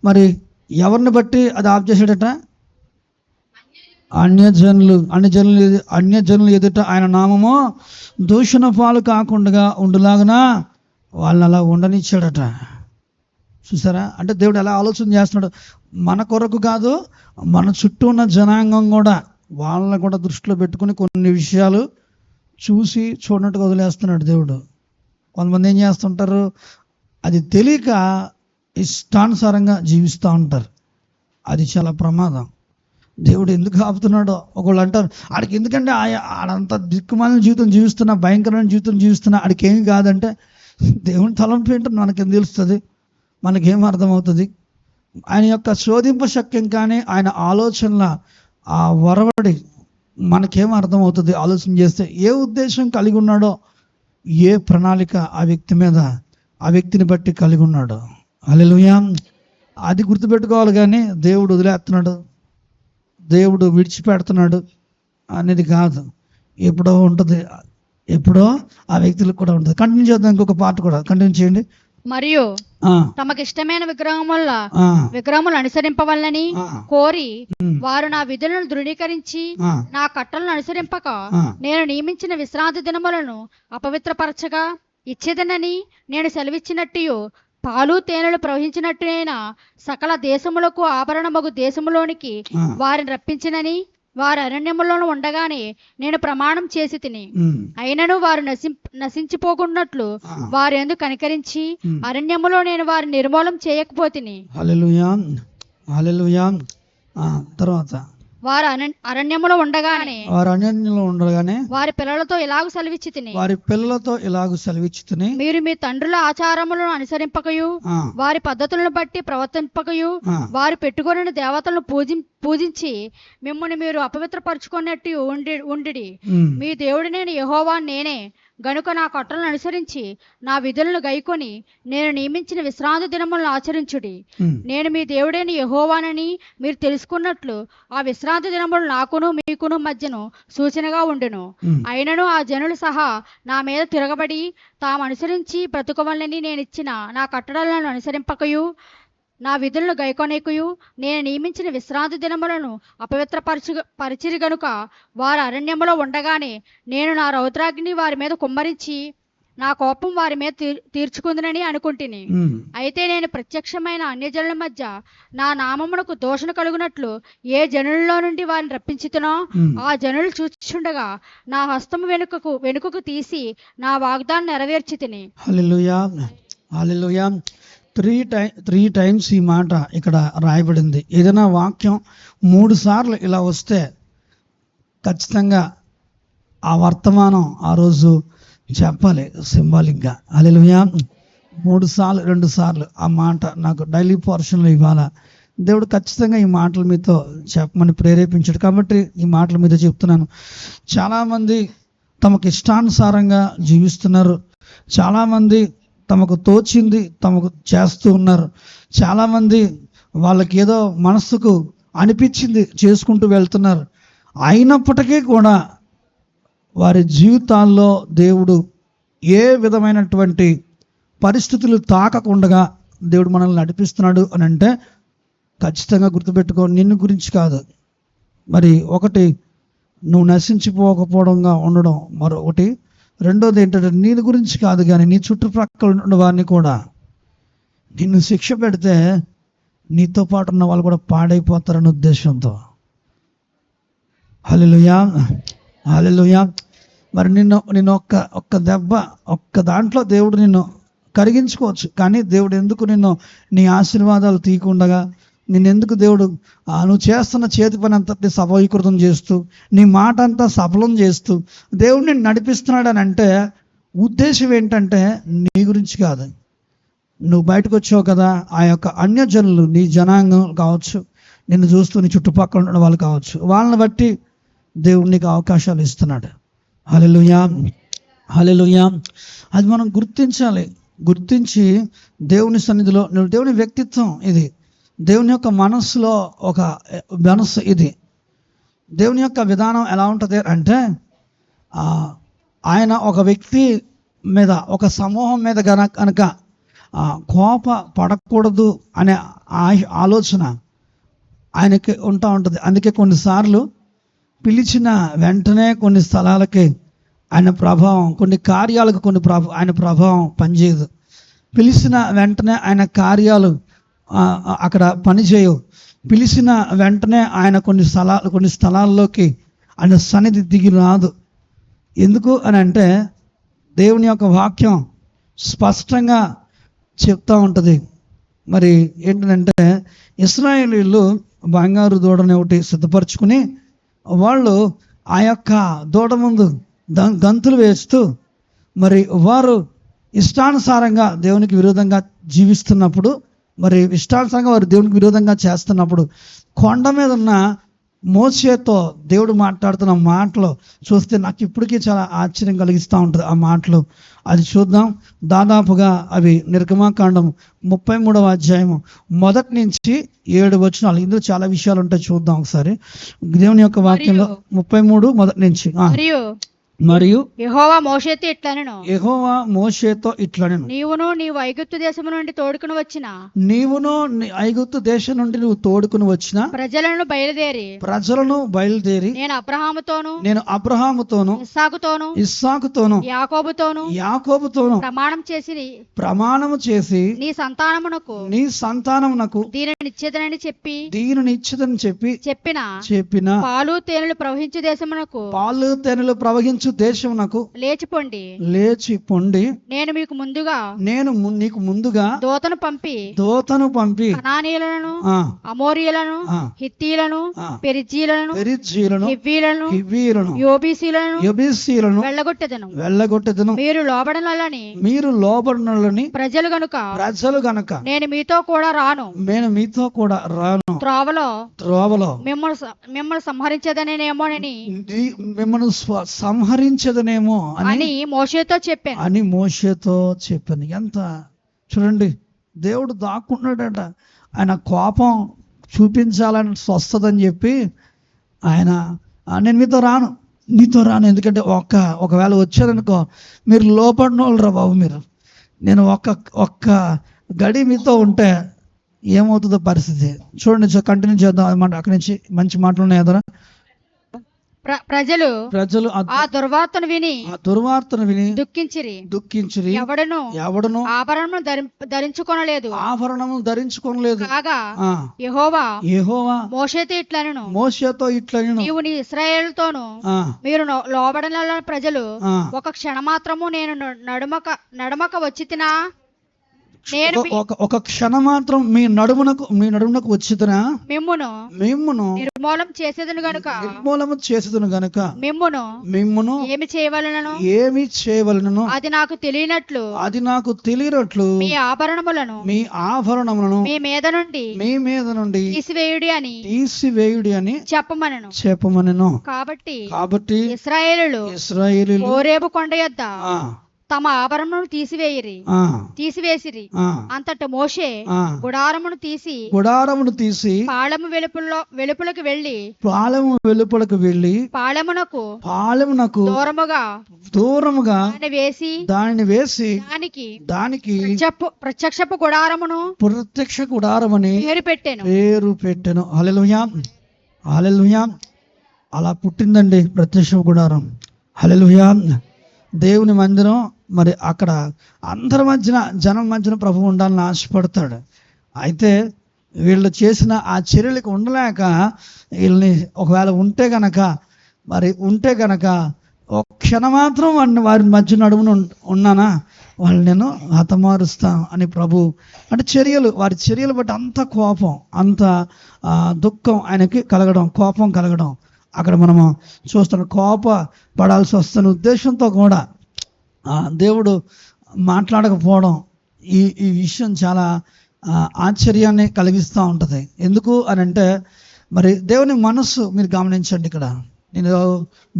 మరి ఎవరిని బట్టి అది ఆఫ్ చేశాడట? అన్యజనులు ఎదుట ఆయన నామము దూషణ పాలు కాకుండా ఉండులాగున వాళ్ళని అలా ఉండనిచ్చాడట. చూసారా? అంటే దేవుడు ఎలా ఆలోచన చేస్తున్నాడు, మన కొరకు కాదు, మన చుట్టూ ఉన్న జనాంగం కూడా, వాళ్ళని కూడా దృష్టిలో పెట్టుకుని కొన్ని విషయాలు చూసి చూడనట్టుగా వదిలేస్తున్నాడు దేవుడు. కొంతమంది ఏం చేస్తుంటారు, అది తెలియక ఇష్టానుసారంగా జీవిస్తూ ఉంటారు. అది చాలా ప్రమాదం. దేవుడు ఎందుకు ఆపుతున్నాడో ఒకళ్ళు అంటారు, ఆడికి ఎందుకంటే ఆడంత దిక్కుమాలిన జీవితం జీవిస్తున్నా, భయంకరమైన జీవితం జీవిస్తున్నా, ఆడికి ఏమి కాదంటే, దేవుని తలంపు ఏంటో మనకేం తెలుస్తుంది, మనకేం అర్థమవుతుంది? ఆయన యొక్క శోధింప శక్యం కానీ ఆయన ఆలోచనల ఆ వరవడి మనకేం అర్థమవుతుంది? ఆలోచన చేస్తే ఏ ఉద్దేశం కలిగి ఉన్నాడో, ఏ ప్రణాళిక ఆ వ్యక్తి మీద, ఆ వ్యక్తిని బట్టి కలిగి ఉన్నాడో. హల్లెలూయా. అది గుర్తుపెట్టుకోవాలి. కానీ దేవుడు వదిలేస్తున్నాడు, దేవుడు విడిచిపెడుతున్నాడు అనేది కాదు. ఎప్పుడో ఉంటుంది, ఎప్పుడో ఆ వ్యక్తులకు కూడా ఉంటుంది. కంటిన్యూ చేద్దాం, ఇంకొక పార్ట్ కూడా కంటిన్యూ చేయండి. మరియు తమకిష్టమైన విగ్రహములు అనుసరింపవల్లని కోరి వారు నా విధులను ధృవీకరించి నా కట్టలను అనుసరింపక నేను నియమించిన విశ్రాంతి దినములను అపవిత్రపరచగా ఇచ్చేదనని నేను సెలవిచ్చినట్టు పాలు తేనెలు ప్రవహించినట్టయినా సకల దేశములకు ఆభరణమగు దేశములోనికి వారిని రప్పించినని వారు అరణ్యములోను ఉండగానే నేను ప్రమాణం చేసి తిని, అయినను వారు నశించిపోకున్నట్లు వారు ఎందుకు కనికరించి అరణ్యములో నేను వారిని నిర్మూలం చేయకపోతిని. హల్లెలూయా, హల్లెలూయా. తర్వాత వారు అరణ్యములో ఉండగానే వారి పిల్లలతో ఇలాగు సెలవిచ్చి తిని మీరు మీ తండ్రుల ఆచారములను అనుసరింపకయు వారి పద్ధతులను బట్టి ప్రవర్తింపకయు వారు పెట్టుకొనిన దేవతలను పూజించి మిమ్మల్ని మీరు అపవిత్రపరచుకున్నట్టు ఉండిడి. మీ దేవుడినైన యెహోవా నేనే గనుక నా కట్టలను అనుసరించి నా విధులను గైకొని నేను నియమించిన విశ్రాంతి దినములను ఆచరించుడి. నేను మీ దేవుడైన యెహోవానని మీరు తెలుసుకున్నట్లు ఆ విశ్రాంతి దినములు నాకును మీకును మధ్యను సూచనగా ఉండును. అయినను ఆ జనులు సహా నా మీద తిరగబడి తాము అనుసరించి బ్రతుకవలనని నేను ఇచ్చిన నా కట్టడలను అనుసరింపకయు నా విధులను గైకొనేకయు నేను నియమించిన విశ్రాంతి దినములను అపవిత్రపరిచిరి గనుక వారు అరణ్యములో ఉండగానే నేను నా రౌద్రాగ్ని వారి మీద కుమ్మరించి నా కోపం వారి మీద తీర్చుకుందునని అనుకుంటుని. అయితే నేను ప్రత్యక్షమైన అన్యజనుల మధ్య నా నామమునకు దోషణ కలుగునట్లు ఏ జనులలో నుండి వారిని రప్పించుతునో ఆ జనులు చూచుండగా నా హస్తము వెనుకకు తీసి నా వాగ్దానం నెరవేర్చి తిని. హల్లెలూయా, హల్లెలూయా. త్రీ టైమ్స్ ఈ మాట ఇక్కడ రాయబడింది. ఏదైనా వాక్యం 3 సార్లు ఇలా వస్తే ఖచ్చితంగా ఆ వర్తమానం ఆ రోజు చెప్పాలి సింబాలిక్గా. హల్లెలూయా. 3 సార్లు 2 సార్లు ఆ మాట నాకు డైలీ పోర్షన్లో ఇవ్వాలా. దేవుడు ఖచ్చితంగా ఈ మాటలు మీతో చెప్పమని ప్రేరేపించాడు కాబట్టి ఈ మాటలు మీతో చెప్తున్నాను. చాలామంది తమకు ఇష్టానుసారంగా జీవిస్తున్నారు, చాలామంది తమకు తోచింది తమకు చేస్తూ ఉన్నారు, చాలామంది వాళ్ళకి ఏదో మనస్సుకు అనిపించింది చేసుకుంటూ వెళ్తున్నారు. అయినప్పటికీ కూడా వారి జీవితాల్లో దేవుడు ఏ విధమైనటువంటి పరిస్థితులు తాకకుండా దేవుడు మనల్ని నడిపిస్తున్నాడు అని అంటే ఖచ్చితంగా గుర్తుపెట్టుకో, నిన్ను గురించి కాదు. మరి ఒకటి నువ్వు నశించిపోకపోవడంగా ఉండడం, మరొకటి రెండోది ఏంటంటే నీ గురించి కాదు కానీ నీ చుట్టుప్రక్కల ఉన్న వారిని కూడా నిన్ను శిక్ష పెడితే నీతో పాటు ఉన్న వాళ్ళు కూడా పాడైపోతారనే ఉద్దేశంతో. హల్లెలూయా, హల్లెలూయా. మరి నిన్ను ఒక్క దెబ్బ, ఒక్క దాంట్లో దేవుడు నిన్ను కరిగించుకోవచ్చు. కానీ దేవుడు ఎందుకు నిన్ను నీ ఆశీర్వాదాలు తీయకుండగా నిన్నెందుకు దేవుడు నువ్వు చేస్తున్న చేతి పని అంతటి సఫలీకృతం చేస్తూ నీ మాట అంతా సఫలం చేస్తూ దేవుడు నిన్ను నడిపిస్తున్నాడు అని అంటే ఉద్దేశం ఏంటంటే నీ గురించి కాదు. నువ్వు బయటకు వచ్చావు కదా, ఆ యొక్క అన్యజనులు నీ జనాంగం కావచ్చు, నిన్ను చూస్తూ నీ చుట్టుపక్కల ఉన్న వాళ్ళు కావచ్చు, వాళ్ళని బట్టి దేవుడు నీకు అవకాశాలు ఇస్తున్నాడు. హల్లెలూయా, హల్లెలూయా. అది మనం గుర్తించాలి. గుర్తించి దేవుని సన్నిధిలో దేవుని వ్యక్తిత్వం ఇది, దేవుని యొక్క మనస్సులో ఒక మనస్సు ఇది. దేవుని యొక్క విధానం ఎలా ఉంటుంది అంటే ఆయన ఒక వ్యక్తి మీద, ఒక సమూహం మీద కనుక కోప పడకూడదు అనే ఆలోచన ఆయనకి ఉంటా ఉంటుంది. అందుకే కొన్నిసార్లు పిలిచిన వెంటనే కొన్ని స్థలాలకి ఆయన ప్రభావం, కొన్ని కార్యాలకు ఆయన ప్రభావం పనిచేయదు. పిలిచిన వెంటనే ఆయన కార్యాలు అక్కడ పనిచేయవు. పిలిచిన వెంటనే ఆయన కొన్ని స్థలాల్లోకి ఆయన సన్నిధి దిగి రాదు. ఎందుకు అని అంటే దేవుని యొక్క వాక్యం స్పష్టంగా చెప్తూ ఉంటుంది. మరి ఏంటంటే ఇశ్రాయేలీయులు బంగారు దూడని ఒకటి సిద్ధపరచుకుని వాళ్ళు ఆ యొక్క దూడ ముందు గంతులు వేస్తూ మరి వారు ఇష్టానుసారంగా దేవునికి విరోధంగా జీవిస్తున్నప్పుడు, మరి ఇష్టానుసారంగా వారు దేవునికి విరోధంగా చేస్తున్నప్పుడు కొండ మీద ఉన్న మోషేతో దేవుడు మాట్లాడుతున్న మాటలు చూస్తే నాకు ఇప్పటికీ చాలా ఆశ్చర్యం కలిగిస్తూ ఉంటుంది ఆ మాటలు. అది చూద్దాం. దాదాపుగా అవి నిర్గమాకాండం 33వ అధ్యాయము 1 నుంచి 7 వచనాలు. ఇందులో చాలా విషయాలు ఉంటాయి, చూద్దాం ఒకసారి. దేవుని యొక్క వాక్యంలో 33 1 నుంచి. మరియు యెహోవా మోషేతో ఇట్లనెను, యెహోవా మోషేతో ఇట్లనెను, నీవు ఐగుప్తు దేశము నుండి తోడుకుని వచ్చిన ఐగుప్తు దేశం నుండి నువ్వు తోడుకుని వచ్చిన ప్రజలను బయలుదేరి నేను అబ్రహాముతోను ఇస్సాకుతోను యాకోబుతోను ప్రమాణము చేసి నీ సంతానమునకు దీనినిచ్చేదనని చెప్పి చెప్పిన పాలు తేనెలు ప్రవహించు దేశమునకు లేచి పొండి నేను నీకు ముందుగా దూతను పంపి కనానీయులను అమోరీయులను హిత్తీయులను పెరిజ్జీయులను హివ్వీయులను యెబూసీయులను వెళ్ళగొట్టెదను. మీరు లోబడనని ప్రజలు గనుక నేను మీతో కూడా రాను త్రోవలో మిమ్మల్ని సంహరించేదనేమోనని సంహరించదనేమో అని మోషేతో చెప్పాను. ఎంత చూడండి, దేవుడు దాక్కుంటున్నాడట. ఆయన కోపం చూపించాలని వస్తుందని చెప్పి ఆయన నేను నీతో రాను ఎందుకంటే ఒకవేళ వచ్చారనుకో మీరు లోపడిన వాళ్ళు రా బాబు, నేను ఒక్క గడి మీతో ఉంటే ఏమవుతుందో పరిస్థితి చూడండి. కంటిన్యూ చేద్దాం అన్నమాట. అక్కడి నుంచి మంచి మాటలు ఉన్నాయి ఎదురా. ప్రజలు ఆ దుర్వార్తను విని దుఃఖించిరి. ఎవడను ఆభరణము ధరించుకొనలేదు. కాగా యెహోవా మోషేతో ఇట్లనెను, నీవు నీ ఇశ్రాయేలుతోను మీరు లోబడన ప్రజలు ఒక క్షణమాత్రము నేను నడుమక వచ్చితినా, ఒక క్షణం మాత్రం మీ నడుమునకు వచ్చితనా మిమ్మును నిర్మూలము చేసేదను గనుక మిమ్మును ఏమి చేయవలెనను అది నాకు తెలియనట్లు మీ ఆభరణములను మీ మీద నుండి తీసివేయుడి అని చెప్పమనెను. కాబట్టి ఇశ్రాయేలీయులు హోరేబు కొండ యొద్ద తమ ఆభరణమును తీసివేసిరి. అంతట మోషే గుడారమును తీసి పాళెము వెలుపలకు వెళ్లి పాళెమునకు దూరముగా దానిని వేసి దానికి ప్రత్యక్ష గుడారమని పేరు పెట్టెను. హల్లెలూయా. అలా పుట్టిందండి ప్రత్యక్ష గుడారం. హల్లెలూయా. దేవుని మందిరం. మరి అక్కడ అందరి జనం మధ్యన ప్రభువు ఉండాలని ఆశపడతాడు. అయితే వీళ్ళు చేసిన ఆ చర్యలకు ఉండలేక వీళ్ళని ఒకవేళ ఉంటే గనక ఒక క్షణమాత్రం వారి మధ్య నడుమున ఉన్నానా వాళ్ళు నేను హతమారుస్తాను అని ప్రభు అంటే వారి చర్యలు బట్టి అంత కోపం, అంత దుఃఖం ఆయనకి కలగడం, కోపం కలగడం అక్కడ మనము చూస్తున్నాం. కోపపడాల్సి వస్తున్న ఉద్దేశంతో కూడా దేవుడు మాట్లాడకపోవడం ఈ విషయం చాలా ఆశ్చర్యాన్ని కలిగిస్తూ ఉంటుంది. ఎందుకు అని అంటే మరి దేవుని మనస్సు మీరు గమనించండి. ఇక్కడ నేను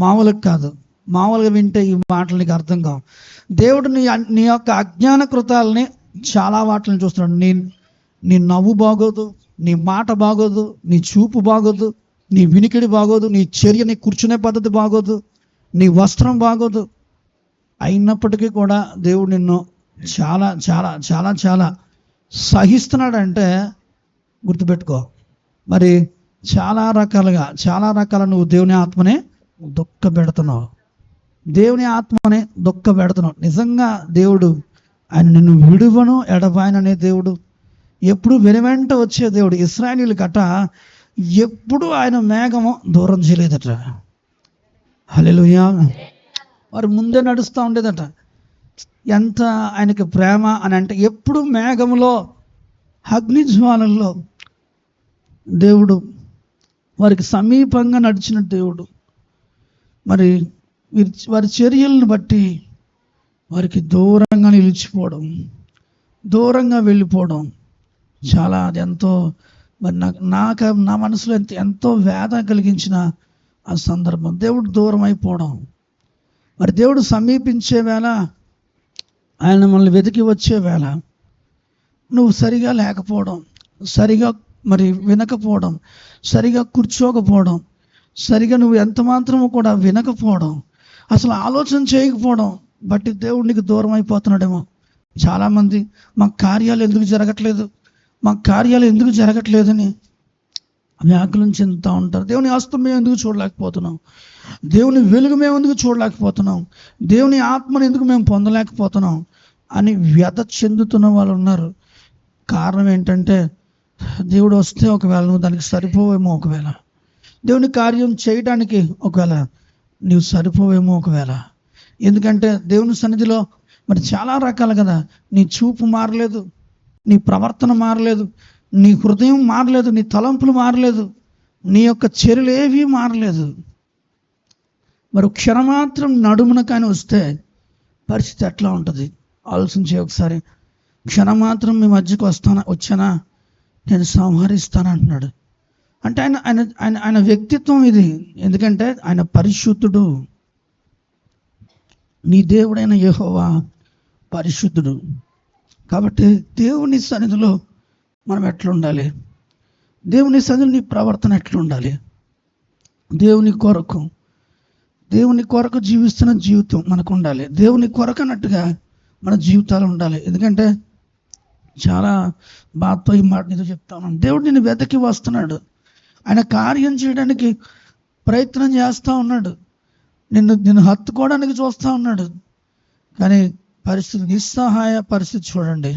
మామూలుగా వింటే ఈ మాటలు నీకు అర్థం కావు. దేవుడు నీ యొక్క అజ్ఞాన కృతాలని చాలా వాటిని చూస్తున్నాడు. నీ నవ్వు బాగోదు, నీ మాట బాగోదు, నీ చూపు బాగోదు, నీ వినికిడి బాగోదు, నీ చర్య, నీ కూర్చునే పద్ధతి బాగోదు, నీ వస్త్రం బాగోదు. అయినప్పటికీ కూడా దేవుడు నిన్ను చాలా చాలా చాలా చాలా సహిస్తున్నాడంటే గుర్తుపెట్టుకో. మరి చాలా రకాల నువ్వు దేవుని ఆత్మనే దుఃఖపెడుతున్నావు. నిజంగా దేవుడు ఆయన నిన్ను విడువను ఎడబాయననే దేవుడు, ఎప్పుడు వెనువెంట వచ్చే దేవుడు. ఇశ్రాయేలీయుల గట ఎప్పుడు ఆయన మేఘము దూరం చేయలేదట. హల్లెలూయా. వారు ముందే నడుస్తూ ఉండేదట. ఎంత ఆయనకి ప్రేమ అని అంటే, ఎప్పుడు మేఘంలో అగ్ని జ్వాలల్లో దేవుడు వారికి సమీపంగా నడిచిన దేవుడు. మరి వారి చర్యలను బట్టి వారికి దూరంగా నిలిచిపోవడం, దూరంగా వెళ్ళిపోవడం చాలా, అది ఎంతో మరి నా మనసులో ఎంతో వేదన కలిగించిన ఆ సందర్భం. దేవుడు దూరం అయిపోవడం, మరి దేవుడు సమీపించే వేళ, ఆయన మనల్ని వెతికి వచ్చే వేళ నువ్వు సరిగా లేకపోవడం, సరిగా మరి వినకపోవడం, సరిగా కూర్చోకపోవడం, సరిగా నువ్వు ఎంత మాత్రము కూడా వినకపోవడం, అసలు ఆలోచన చేయకపోవడం బట్టి దేవుడు నీకు దూరం అయిపోతున్నాడేమో. చాలామంది మా కార్యాలు ఎందుకు జరగట్లేదని వ్యాకులం చెందుతూ ఉంటారు. దేవుని హస్తం మేము ఎందుకు చూడలేకపోతున్నాం, దేవుని వెలుగు మేము ఎందుకు చూడలేకపోతున్నాం, దేవుని ఆత్మను ఎందుకు మేము పొందలేకపోతున్నాం అని వ్యధ చెందుతున్న వాళ్ళు ఉన్నారు. కారణం ఏంటంటే, దేవుడు వస్తే ఒకవేళ నువ్వు దానికి సరిపోవేమో, ఒకవేళ దేవుని కార్యం చేయడానికి ఒకవేళ నువ్వు సరిపోవేమో ఒకవేళ. ఎందుకంటే దేవుని సన్నిధిలో మరి చాలా రకాలు కదా, నీ చూపు మారలేదు, నీ ప్రవర్తన మారలేదు, నీ హృదయం మారలేదు, నీ తలంపులు మారలేదు, నీ యొక్క చర్యలు ఏవీ మారలేదు. మరి క్షణమాత్రం నడుమున కానీ వస్తే పరిస్థితి ఎట్లా ఉంటుంది ఆలోచించే ఒకసారి. క్షణమాత్రం మీ మధ్యకు వచ్చానా నేను సంహరిస్తాను అంటున్నాడు. అంటే ఆయన వ్యక్తిత్వం ఇది. ఎందుకంటే ఆయన పరిశుద్ధుడు. నీ దేవుడైన యెహోవా పరిశుద్ధుడు. కాబట్టి దేవుని సన్నిధిలో మనం ఎట్లుండాలి, దేవుని సన్నిధిలో నీ ప్రవర్తన ఎట్లుండాలి, దేవుని కొరకు జీవిస్తున్న జీవితం మనకు ఉండాలి. దేవుని కొరకు అన్నట్టుగా మన జీవితాలు ఉండాలి. ఎందుకంటే చాలా బాధతో ఈ మాట నీతో చెప్తా ఉన్నాను. దేవుడు నిన్ను వెతకి వస్తున్నాడు, ఆయన కార్యం చేయడానికి ప్రయత్నం చేస్తూ ఉన్నాడు, నిన్ను హత్తుకోవడానికి చూస్తూ ఉన్నాడు. కానీ నిస్సహాయ పరిస్థితి చూడండి.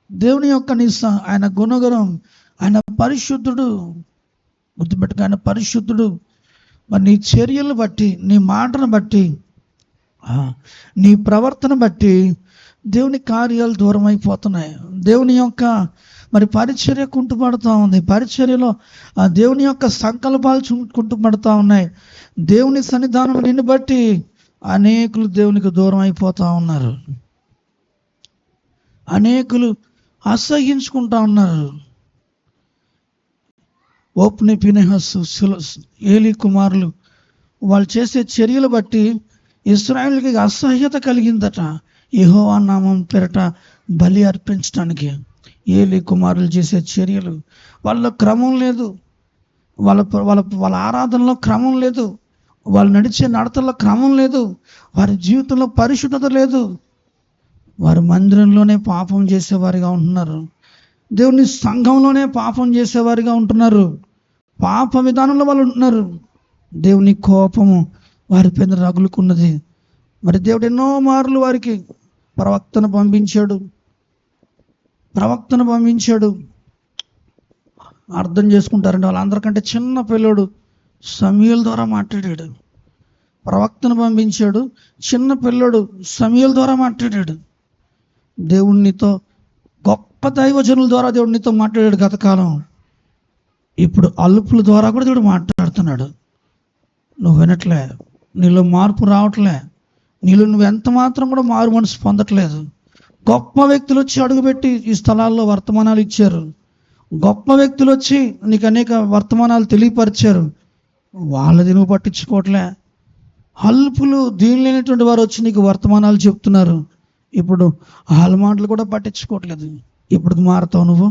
దేవుని యొక్క ఆయన గుణగణం, ఆయన పరిశుద్ధుడు. గుర్తుపెట్టుకు, ఆయన పరిశుద్ధుడు. మరి నీ చర్యలను బట్టి, నీ మాటను బట్టి, నీ ప్రవర్తన బట్టి దేవుని కార్యాలు దూరం అయిపోతున్నాయి. దేవుని యొక్క మరి పరిచర్య కుంటుపడుతూ ఉంది. పరిచర్యలో దేవుని యొక్క సంకల్పాలు కుంటుపడుతూ ఉన్నాయి. దేవుని సన్నిధానం నిన్ను బట్టి అనేకులు దేవునికి దూరం అయిపోతూ ఉన్నారు, అనేకులు అసహ్యించుకుంటా ఉన్నారు. ఓప్ని, ఫీనెహాసు, ఏలీ కుమారులు వాళ్ళు చేసే చర్యలు బట్టి ఇశ్రాయేలుకి అసహ్యత కలిగిందట. యెహోవా నామం పేరట బలి అర్పించడానికి ఏలీ కుమారులు చేసే చర్యలు, వాళ్ళ క్రమం లేదు, వాళ్ళ ఆరాధనలో క్రమం లేదు, వాళ్ళు నడిచే నడతల్లో క్రమం లేదు, వారి జీవితంలో పరిశుద్ధత లేదు. వారు మందిరంలోనే పాపం చేసేవారిగా ఉంటున్నారు, దేవుని సంఘంలోనే పాపం చేసేవారిగా ఉంటున్నారు, పాప విధానంలో వాళ్ళు ఉంటున్నారు. దేవుని కోపము వారి పైన రగులుకున్నది. మరి దేవుడు ఎన్నో మార్లు వారికి ప్రవక్తను పంపించాడు. అర్థం చేసుకుంటారండి, వాళ్ళందరికంటే చిన్న పిల్లోడు సమూయేలు ద్వారా మాట్లాడాడు. ప్రవక్తను పంపించాడు, చిన్న పిల్లోడు సమూయేలు ద్వారా మాట్లాడాడు. దేవునితో గొప్ప దైవజనుల ద్వారా దేవుడినితో మాట్లాడాడు గతకాలం. ఇప్పుడు అల్పుల ద్వారా కూడా దేవుడు మాట్లాడుతున్నాడు. నువ్వు వినట్లే, నీలో మార్పు రావట్లే, నువ్వు ఎంత మాత్రం కూడా మారు మనసు పొందట్లేదు. గొప్ప వ్యక్తులు వచ్చి అడుగుపెట్టి ఈ స్థలాల్లో వర్తమానాలు ఇచ్చారు, గొప్ప వ్యక్తులు వచ్చి నీకు అనేక వర్తమానాలు తెలియపరిచారు, వాళ్ళది నువ్వు పట్టించుకోవట్లే. అల్పులు, దీని లేనటువంటి వారు వచ్చి నీకు వర్తమానాలు చెప్తున్నారు, ఇప్పుడు వాళ్ళ మాటలు కూడా పట్టించుకోవట్లేదు. ఇప్పుడు మారుతావు నువ్వు?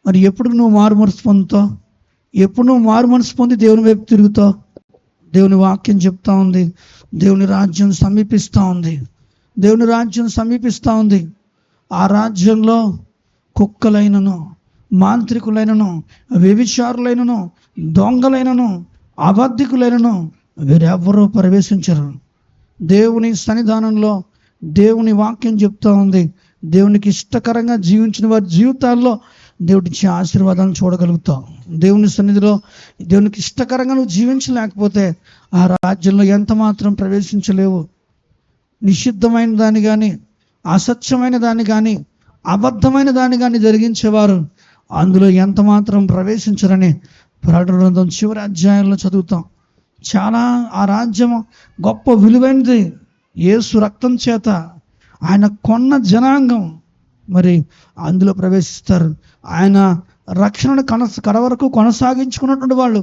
మరి ఎప్పుడు నువ్వు మారు మనసు పొందుతావు? ఎప్పుడు నువ్వు మారు మనసు పొంది దేవుని వైపు తిరుగుతావు? దేవుని వాక్యం చెప్తా ఉంది, దేవుని రాజ్యం సమీపిస్తూ ఉంది, దేవుని రాజ్యం సమీపిస్తూ ఉంది. ఆ రాజ్యంలో కుక్కలైనను, మాంత్రికులైనను, వ్యభిచారులైనను, దొంగలైనను, అబద్ధికులైనను వీరెవ్వరూ ప్రవేశించరు. దేవుని సన్నిధానంలో దేవుని వాక్యం చెప్తా ఉంది, దేవునికి ఇష్టకరంగా జీవించిన వారి జీవితాల్లో దేవుడిచ్చే ఆశీర్వాదాలను చూడగలుగుతాం. దేవుని సన్నిధిలో దేవునికి ఇష్టకరంగా నువ్వు జీవించలేకపోతే ఆ రాజ్యంలో ఎంత మాత్రం ప్రవేశించలేవు. నిషిద్ధమైన దాన్ని కానీ, అసత్యమైన దాన్ని కానీ, అబద్ధమైన దాన్ని కానీ జరిగించేవారు అందులో ఎంత మాత్రం ప్రవేశించరని ప్రకటన గ్రంథం చివరి అధ్యాయంలో చదువుతాం. చాలా ఆ రాజ్యం గొప్ప విలువైనది. యేసు రక్తం చేత ఆయన కొన్న జనాంగం మరి అందులో ప్రవేశిస్తారు. ఆయన రక్షణను కడ వరకు కొనసాగించుకున్నటువంటి వాళ్ళు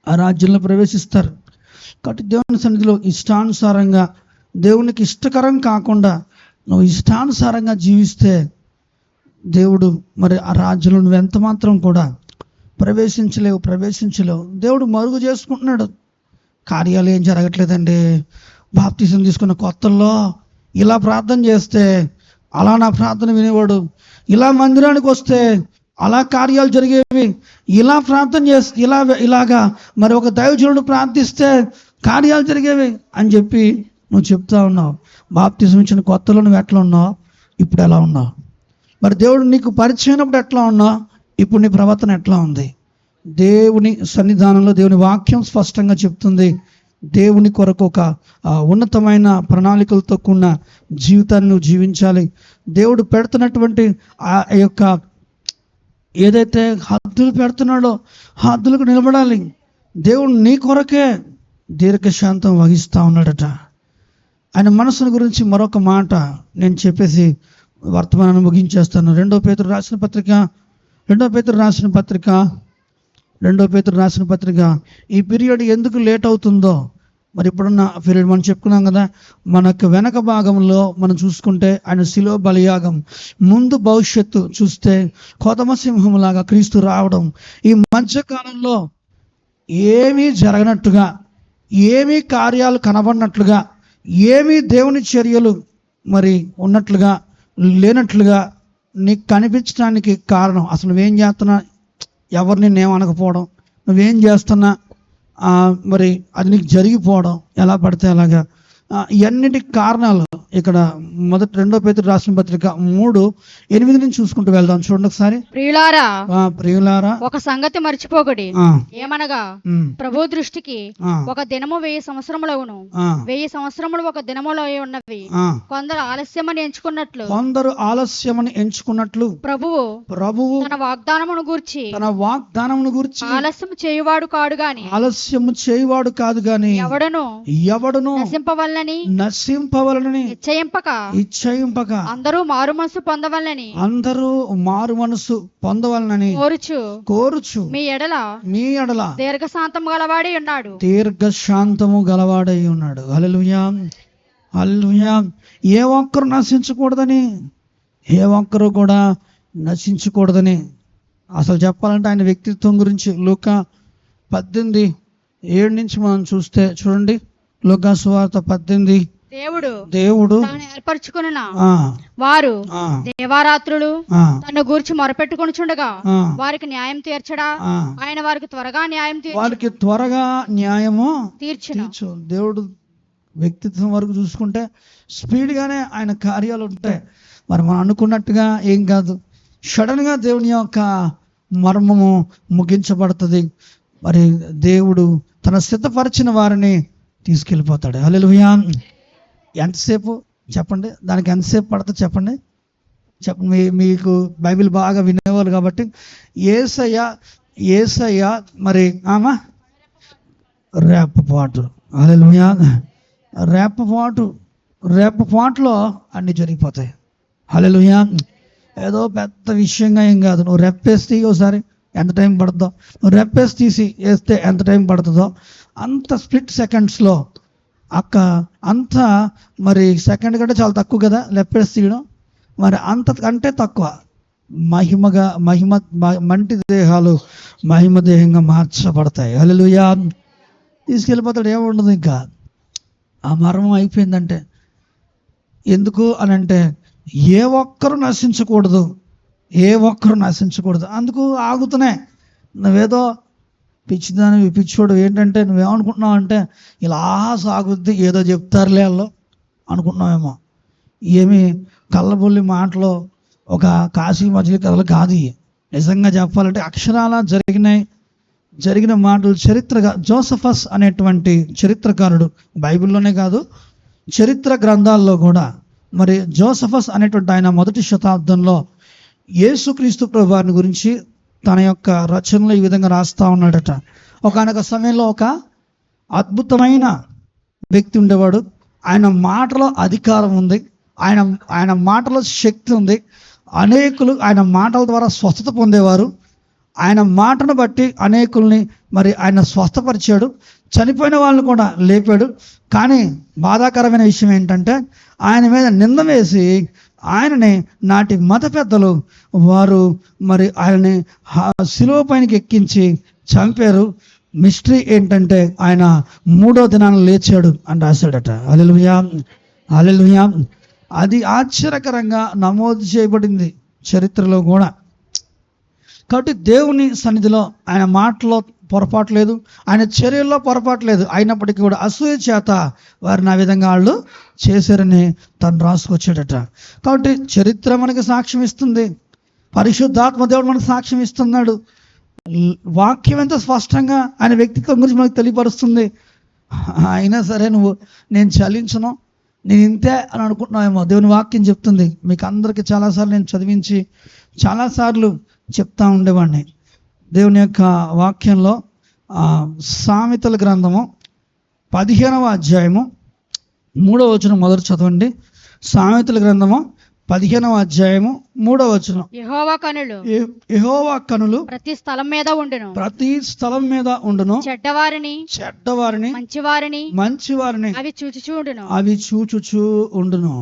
ఆ రాజ్యంలో ప్రవేశిస్తారు. కాబట్టి దేవుని సన్నిధిలో ఇష్టానుసారంగా, దేవునికి ఇష్టకరం కాకుండా నువ్వు ఇష్టానుసారంగా జీవిస్తే దేవుడు మరి ఆ రాజ్యంలో నువ్వు ఎంత మాత్రం కూడా ప్రవేశించలేవు. దేవుడు మరుగు చేసుకుంటున్నాడు. కార్యాలు ఏం జరగట్లేదండి. బాప్తిసం తీసుకున్న కొత్తల్లో ఇలా ప్రార్థన చేస్తే అలా నా ప్రార్థన వినేవాడు, ఇలా మందిరానికి వస్తే అలా కార్యాలు జరిగేవి, ఇలా ప్రార్థన చేస్తే ఇలాగా మరి ఒక దైవజనుడు ప్రార్థిస్తే కార్యాలు జరిగేవి అని చెప్పి నువ్వు చెప్తా ఉన్నావు. బాప్తిసం ఇచ్చిన కొత్తలో నువ్వు ఎట్లా ఉన్నావు, ఇప్పుడు ఎలా ఉన్నావు? మరి దేవుడు నీకు పరిచయమైనప్పుడు ఎట్లా ఉన్నావు, ఇప్పుడు నీ ప్రవర్తన ఎట్లా ఉంది? దేవుని సన్నిధానంలో దేవుని వాక్యం స్పష్టంగా చెప్తుంది. దేవుని కొరకు ఒక ఉన్నతమైన ప్రణాళికలతో కూడిన జీవితాన్ని నువ్వు జీవించాలి. దేవుడు పెడుతున్నటువంటి ఆ యొక్క ఏదైతే హద్దులు పెడుతున్నాడో హద్దులకు నిలబడాలి. దేవుడు నీ కొరకే దీర్ఘశాంతం వహిస్తూ ఉన్నాడట. ఆయన మనసును గురించి మరొక మాట నేను చెప్పేసి వర్తమానాన్ని ముగించేస్తాను. రెండో పేతురు రాసిన పత్రిక ఈ పీరియడ్ ఎందుకు లేట్ అవుతుందో, మరి ఇప్పుడున్న పీరియడ్ మనం చెప్పుకున్నాం కదా, మనకు వెనక భాగంలో మనం చూసుకుంటే ఆయన శిలువ బలియాగం, ముందు భవిష్యత్తు చూస్తే కొదమ సింహంలాగా క్రీస్తు రావడం, ఈ మధ్యకాలంలో ఏమీ జరగనట్టుగా, ఏమీ కార్యాలు కనబడినట్లుగా, ఏమీ దేవుని చర్యలు మరి ఉన్నట్లుగా లేనట్లుగా నీకు కనిపించడానికి కారణం అసలు నువ్వేం చేస్తున్నా, ఎవరిని నేమనకపోవడం, నువ్వేం చేస్తున్నా మరి అది నీకు జరిగిపోవడం ఎలా పడితే అలాగా, ఇవన్నిటికి కారణాలు ఇక్కడ రెండో పేతురు రాసిన పత్రిక 3:8 నుంచి చూసుకుంటూ వెళ్దాం. చూడండి ఒకసారి. ప్రియులారా ఒక సంగతి మర్చిపోకడి, ఏమనగా ప్రభు దృష్టికి ఒక దినము 1000 సంవత్సరములవును, 1000 సంవత్సరములు ఒక దినములో ఉన్నవి. కొందరు ఆలస్యమని ఎంచుకున్నట్లు ప్రభువు తన వాగ్దానమును గూర్చి ఆలస్యము చేయువాడు కాదు గాని ఎవడును నశింపవలనని ఇచ్చయింపక అందరూ మారు మనసు పొందవలనని కోరుచు మీ ఎడల దీర్ఘశాంతము గలవాడై ఉన్నాడు. హల్లెలూయా, హల్లెలూయా. ఏ ఒక్కరు కూడా నశించకూడదని అసలు చెప్పాలంటే ఆయన వ్యక్తిత్వం గురించి లూకా 18:7 నుంచి మనం చూస్తే చూడండి. లూకా సువార్త 18. దేవుడు ఏర్పరచుకున్న వారు దేవారాత్రులు తన గూర్చి మొరపెట్టుకొనుచుండగా వారికి న్యాయం తీర్చడా, ఆయన వారికి త్వరగా న్యాయము తీర్చు. దేవుడు వ్యక్తిత్వం వరకు చూసుకుంటే స్పీడ్ గానే ఆయన కార్యాలు ఉంటాయి. మరి మనం అనుకున్నట్టుగా ఏం కాదు. సడన్ గా దేవుని యొక్క మర్మము ముగించబడుతుంది. మరి దేవుడు తన సిద్ధపరిచిన వారిని తీసుకెళ్ళిపోతాడు. హల్లెలూయా. ఎంతసేపు చెప్పండి, దానికి ఎంతసేపు పడుతుంది చెప్పండి. మీకు బైబిల్ బాగా వినేవాళ్ళు కాబట్టి యేసయ్య మరి రేపపాటు. హల్లెలూయా. రేపపాటులో అన్ని జరిగిపోతాయి. హల్లెలూయా. ఏదో పెద్ద విషయంగా ఏం కాదు. నువ్వు రెప్పేసి ఒకసారి ఎంత టైం పడుతుందో, నువ్వు రెప్పేసి తీసి వేస్తే ఎంత టైం పడుతుందో అంత స్ప్లిట్ సెకండ్స్లో అంత మరి సెకండ్ కంటే చాలా తక్కువ కదా లెప్పేసి తీయడం. మరి అంతకంటే తక్కువ మంటి దేహాలు మహిమ దేహంగా మార్చబడతాయి. హల్లెలూయా. తీసుకెళ్ళిపోతాడు. ఏముండదు ఇంకా. ఆ మర్మం అయిపోయిందంటే ఎందుకు అని అంటే ఏ ఒక్కరు నశించకూడదు. అందుకు ఆగుతున్నాయి. నువ్వేదో పిచ్చోడు ఏంటంటే నువ్వేమనుకుంటున్నావు అంటే ఇలా సాగుద్ది, ఏదో చెప్తారులే వాళ్ళు అనుకుంటున్నావేమో. ఏమి కళ్ళబొల్లి మాటలు, ఒక కాశీ మజిలీ కథలు కాదు ఇవి. నిజంగా చెప్పాలంటే అక్షరాల జరిగిన మాటలు. చరిత్రగా జోసఫస్ అనేటువంటి చరిత్రకారుడు, బైబిల్లోనే కాదు చరిత్ర గ్రంథాల్లో కూడా, మరి జోసఫస్ అనేటువంటి ఆయన 1వ శతాబ్దంలో యేసుక్రీస్తు ప్రభువారిని గురించి తన యొక్క రచనలో ఈ విధంగా రాస్తా ఉన్నాడట. ఒకానొక సమయంలో ఒక అద్భుతమైన వ్యక్తి ఉండేవాడు. ఆయన మాటలో అధికారం ఉంది, ఆయన మాటలో శక్తి ఉంది. అనేకులు ఆయన మాటల ద్వారా స్వస్థత పొందేవారు. ఆయన మాటను బట్టి అనేకుల్ని మరి ఆయన స్వస్థపరిచాడు. చనిపోయిన వాళ్ళని కూడా లేపాడు. కానీ బాధాకరమైన విషయం ఏంటంటే ఆయన మీద నింద వేసి ఆయనని నాటి మత పెద్దలు వారు మరి ఆయనని శిలువ పైనకి ఎక్కించి చంపారు. మిస్టరీ ఏంటంటే ఆయన 3వ దినాన లేచాడు అని రాశాడట. హల్లెలూయా, హల్లెలూయా. అది ఆశ్చర్యకరంగా నమోదు చేయబడింది చరిత్రలో కూడా. కాబట్టి దేవుని సన్నిధిలో ఆయన మాటలో పొరపాటు లేదు, ఆయన చర్యల్లో పొరపాటు లేదు. అయినప్పటికీ కూడా అసూయ చేత వారిని ఆ విధంగా వాళ్ళు చేశారని తను రాసుకొచ్చాడట. కాబట్టి చరిత్ర మనకి సాక్ష్యం ఇస్తుంది, పరిశుద్ధాత్మ దేవుడు మనకు సాక్ష్యం ఇస్తున్నాడు. వాక్యం ఎంత స్పష్టంగా ఆయన వ్యక్తిత్వం గురించి మనకు తెలియపరుస్తుంది. అయినా సరే నేను చలించను, నేను ఇంతే అని అనుకుంటున్నామేమో. దేవుని వాక్యం చెప్తుంది. మీకు అందరికీ చాలాసార్లు నేను చదివించి చాలాసార్లు చెప్తా ఉండేవాడిని. దేవుని యొక్క వాక్యంలో సామెతల గ్రంథము 15వ అధ్యాయము 3వ వచనం మొదటి చదవండి. సామెతల గ్రంథము 15వ అధ్యాయము 3వ వచనం. యెహోవా కనులు ప్రతి స్థలం మీద ఉండును, చెడ్డవారిని మంచివారిని అవి చూచుచూ ఉండును.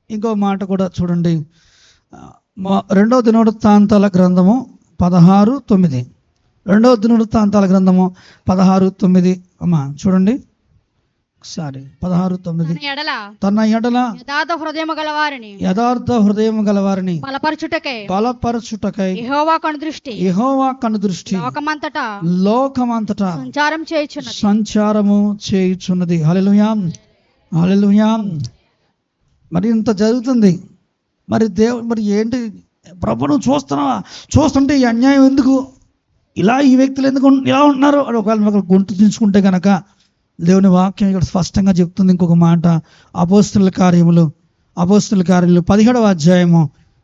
ఇంకో మాట కూడా చూడండి. 2వ దినవృత్తాంతాల గ్రంథము 16:9. 2వ దినవృత్తాంతాల గ్రంథము 16:9. అమ్మా చూడండి ఒకసారి. 16:9. తన ఎడల యథార్థ హృదయము గలవారిని బలపరచుటకై యెహోవా కనుదృష్టి లోకమంతటా సంచారము చేయుచున్నది. హల్లెలూయా, హల్లెలూయా. మరి ఇంత జరుగుతుంది. మరి మరి ఏంటి ప్రభు, నువ్వు చూస్తున్నావా? చూస్తుంటే ఈ అన్యాయం ఎందుకు, ఈ వ్యక్తులు ఎందుకు ఇలా ఉంటున్నారు అని ఒకవేళ గొంతు దించుకుంటే కనుక దేవుని వాక్యం ఇక్కడ స్పష్టంగా చెప్తుంది. ఇంకొక మాట, అపోస్తుల కార్యములు 17వ అధ్యాయము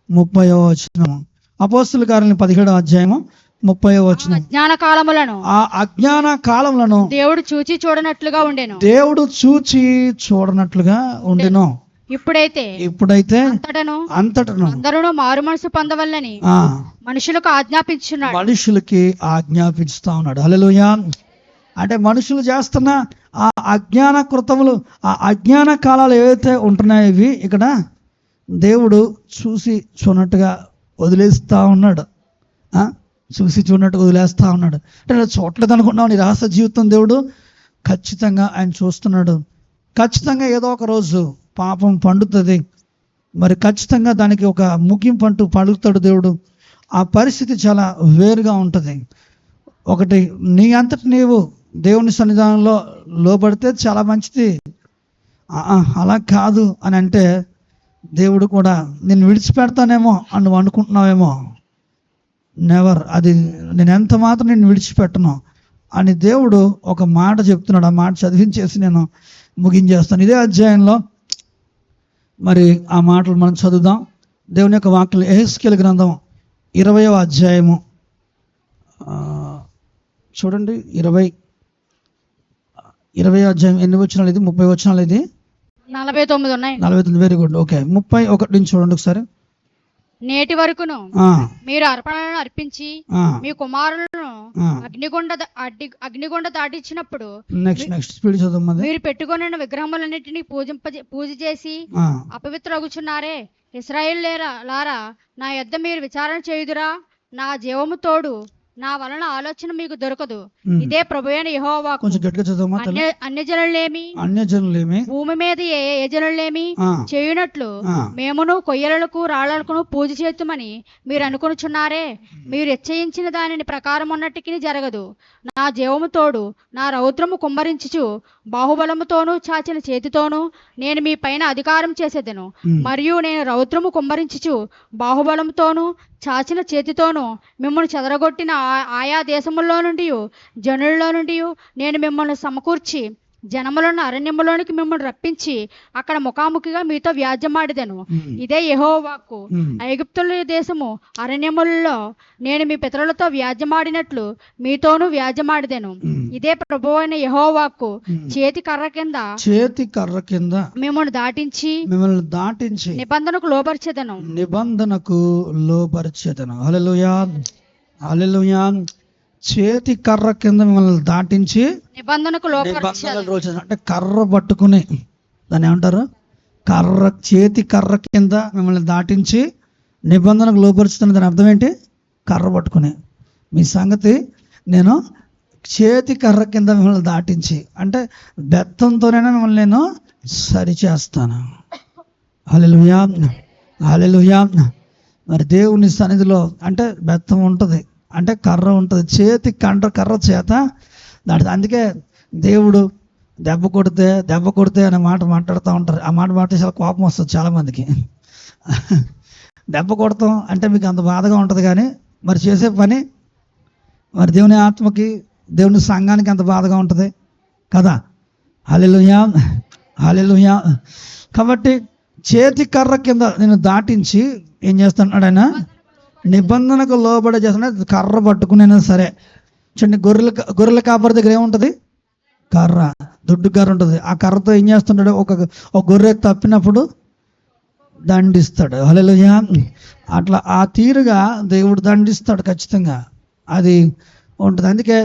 30వ వచనం. అపోస్తుల కార్యములు 17వ అధ్యాయము 30వ వచనం. ఆ అజ్ఞాన కాలములను దేవుడు చూచి చూడనట్లుగా ఉండెను. ఇప్పుడైతే అంతటను అందరూ మారు మనసు పొందవల్లని మనుషులకు ఆజ్ఞాపిస్తా ఉన్నాడు. హల్లెలూయా. అంటే మనుషులు చేస్తున్న ఆ అజ్ఞాన కృతములు, ఆ అజ్ఞాన కాలాలు ఏవైతే ఉంటున్నాయో ఇవి ఇక్కడ దేవుడు చూసి చూడనట్టుగా వదిలేస్తా ఉన్నాడు. అంటే చూడలేదు అనుకుంటున్నావు నీ రహస్య జీవితం. దేవుడు ఖచ్చితంగా ఆయన చూస్తున్నాడు. ఖచ్చితంగా ఏదో ఒక రోజు పాపం పండుతుంది. మరి ఖచ్చితంగా దానికి ఒక ముగింపు అంటూ పలుకుతాడు దేవుడు. ఆ పరిస్థితి చాలా వేరుగా ఉంటుంది. ఒకటి, నీ అంతటి నీవు దేవుని సన్నిధానంలో లోబడితే చాలా మంచిది. అలా కాదు అని అంటే దేవుడు కూడా నేను విడిచిపెడతానేమో అని నువ్వు అనుకుంటున్నావేమో. నెవర్. అది నేను ఎంత మాత్రం నేను విడిచిపెట్టను అని దేవుడు ఒక మాట చెప్తున్నాడు. ఆ మాట చదివించేసి నేను ముగించేస్తాను. ఇదే అధ్యాయంలో మరి ఆ మాటలు మనం చదువుదాం. దేవుని యొక్క వాక్యం యెహెజ్కేలు గ్రంథం 20వ అధ్యాయము చూడండి. 20వ అధ్యాయం ఎన్ని వచనాలు ఇది? 30 వచనాలు ఇది? 49 ఉన్నాయి. 49. Very good. ఓకే, 31 నుంచి చూడండి ఒకసారి. నేటి వరకును మీరు అర్పణలను అర్పించి మీ కుమారులను అగ్నిగుండ దాటించినప్పుడు మీరు పెట్టుకున్న విగ్రహములన్నిటినీ పూజ చేసి అపవిత్రగుచున్నారే. ఇశ్రాయేలులారా, నా యొద్ద మీరు విచారణ చేయుదురా? నా జీవము తోడు నా వలన ఆలోచన మీకు దొరకదు. ఇదే ప్రభువైన యెహోవా. అన్యజనులేమి భూమి మీద ఏ జనులేమి చేయునట్లు మేమును కొయ్యలకు రాళ్లకు పూజ చేతుమని మీరు అనుకొనుచున్నారే. మీరు నిశ్చయించిన దానిని ప్రకారం ఉన్నట్టుకి జరగదు. నా జీవము తోడు నా రౌద్రము కుమ్మరించుచు బాహుబలముతోనూ చాచిన చేతితోనూ నేను మీ పైన అధికారం చేసేదను. మరియు నేను రౌద్రము కుమ్మరించుచు బాహుబలంతోనూ చాచిన చేతితోనూ మిమ్మల్ని చెదరగొట్టిన ఆయా దేశముల్లో నుండి జనుల్లో నుండి నేను మిమ్మల్ని సమకూర్చి జనములను అరణ్యములోనికి మిమ్మల్ని రప్పించి అక్కడ ముఖాముఖిగా మీతో వ్యాజ్యమాడిదను. ఇదే యెహోవా వాక్కు. ఐగుప్తుల దేశము అరణ్యములలో నేను మీ పితరులతో వ్యాజ్యమాడినట్లు మీతోనూ వ్యాజ్యమాడిదెను. ఇదే ప్రభువైన యెహోవా వాక్కు. చేతి కర్ర కింద మిమ్మల్ని దాటించి నిబంధనకు లోబర్చెదను. హల్లెలూయా, హల్లెలూయా. చేతి కర్ర కింద మిమ్మల్ని దాటించి నిబంధనకు అంటే కర్ర పట్టుకుని, దాన్ని ఏమంటారు, చేతి కర్ర కింద మిమ్మల్ని దాటించి నిబంధనకు లోపరుచుతున్న. దాని అర్థం ఏంటి? కర్ర పట్టుకుని. మీ సంగతి నేను చేతి కర్ర కింద మిమ్మల్ని దాటించి, అంటే బెత్తంతోనైనా మిమ్మల్ని నేను సరిచేస్తాను. హల్లెలూయా, హల్లెలూయా. మరి దేవుని సన్నిధిలో అంటే బెత్తం ఉంటుంది, అంటే కర్ర ఉంటుంది, చేతి కర్ర చేత దాటి. అందుకే దేవుడు దెబ్బ కొడితే అనే మాట మాట్లాడుతూ ఉంటారు. ఆ మాట మాట్లాడి చాలా కోపం వస్తుంది చాలామందికి. దెబ్బ కొడతాం అంటే మీకు అంత బాధగా ఉంటుంది, కానీ మరి చేసే పని మరి దేవుని ఆత్మకి, దేవుని సంఘానికి అంత బాధగా ఉంటుంది కదా. హల్లెలూయా, హల్లెలూయా. కాబట్టి చేతి కర్ర కింద నేను దాటించి ఏం చేస్తున్నాడు ఆయన? నిబంధనకు లోబడి చేస్తున్నా. కర్ర పట్టుకునైనా సరే. చూడండి, గొర్రెల కాపరి దగ్గర ఏముంటుంది? కర్ర, దుడ్డు కర్ర ఉంటుంది. ఆ కర్రతో ఏం చేస్తుంటాడు? ఒక గొర్రె తప్పినప్పుడు దండిస్తాడు. హల్లెలూయా. అట్లా ఆ తీరుగా దేవుడు దండిస్తాడు ఖచ్చితంగా. అది ఉంటుంది. అందుకే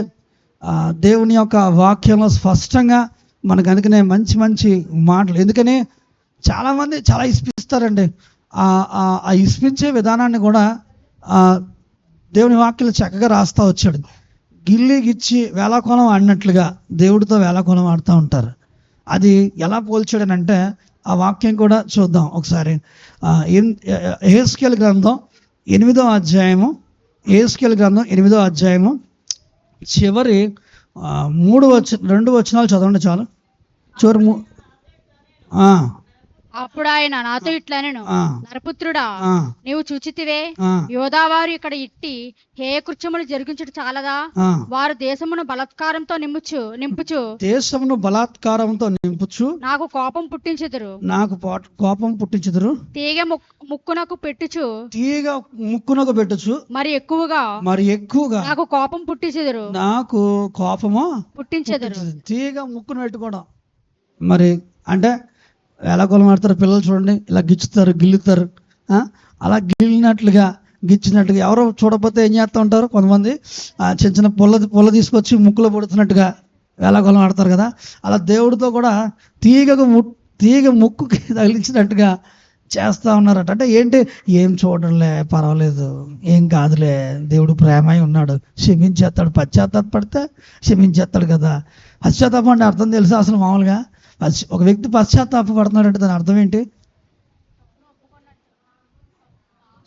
దేవుని యొక్క వాక్యంలో స్పష్టంగా మనకు అందుకనే మంచి మంచి మాటలు. ఎందుకని చాలామంది చాలా ఇస్పిస్తారండి. ఆ ఇస్పించే విధానాన్ని కూడా దేవుని వాక్యాలు చక్కగా రాస్తూ వచ్చాడు. గిచ్చి వేళాకోళం ఆడినట్లుగా దేవుడితో వేళాకోళం ఆడుతూ ఉంటారు. అది ఎలా పోల్చాడనంటే ఆ వాక్యం కూడా చూద్దాం ఒకసారి. యెహెజ్కేలు గ్రంథం 8వ అధ్యాయము, యెహెజ్కేలు గ్రంథం 8వ అధ్యాయము చివరి 2 వచనాలు చదవండి చాలు. చివరి అప్పుడు ఆయన నాతో ఇట్లనెను, నరపుత్రుడా, నీవు చూచితివే, యోధావారు ఇక్కడ ఇట్టి హేయకృత్యములు జరిగించుట చాలదా? వారు దేశమును బలాత్కారంతో నింపుచు నాకు కోపం పుట్టించెదరు. తీగ ముక్కునకు పెట్టుచు మరి ఎక్కువగా నాకు కోపం పుట్టించెదరు. తీగ ముక్కును పెట్టుకోవడం మరి అంటే వేళాకోళం ఆడతారు పిల్లలు. చూడండి, ఇలా గిల్లుతారు. అలా గిచ్చినట్టుగా ఎవరో చూడకపోతే ఏం చేస్తూ ఉంటారు కొంతమంది, చిన్న పుల్ల తీసుకొచ్చి ముక్కులో పడుతున్నట్టుగా వేళాకోళం ఆడతారు కదా. అలా దేవుడితో కూడా తీగ ముక్కుకి తగిలించినట్టుగా చేస్తూ ఉన్నారట. అంటే ఏంటి? ఏం చూడలే, పర్వాలేదు, ఏం కాదులే, దేవుడు ప్రేమై ఉన్నాడు, క్షమించేస్తాడు. పశ్చాత్తాపడితే క్షమించేస్తాడు కదా. పశ్చాత్తాపం అంటే అర్థం తెలుసా అసలు? మామూలుగా ఒక వ్యక్తి పశ్చాత్తాపడుతున్నాడంటే దాని అర్థం ఏంటి?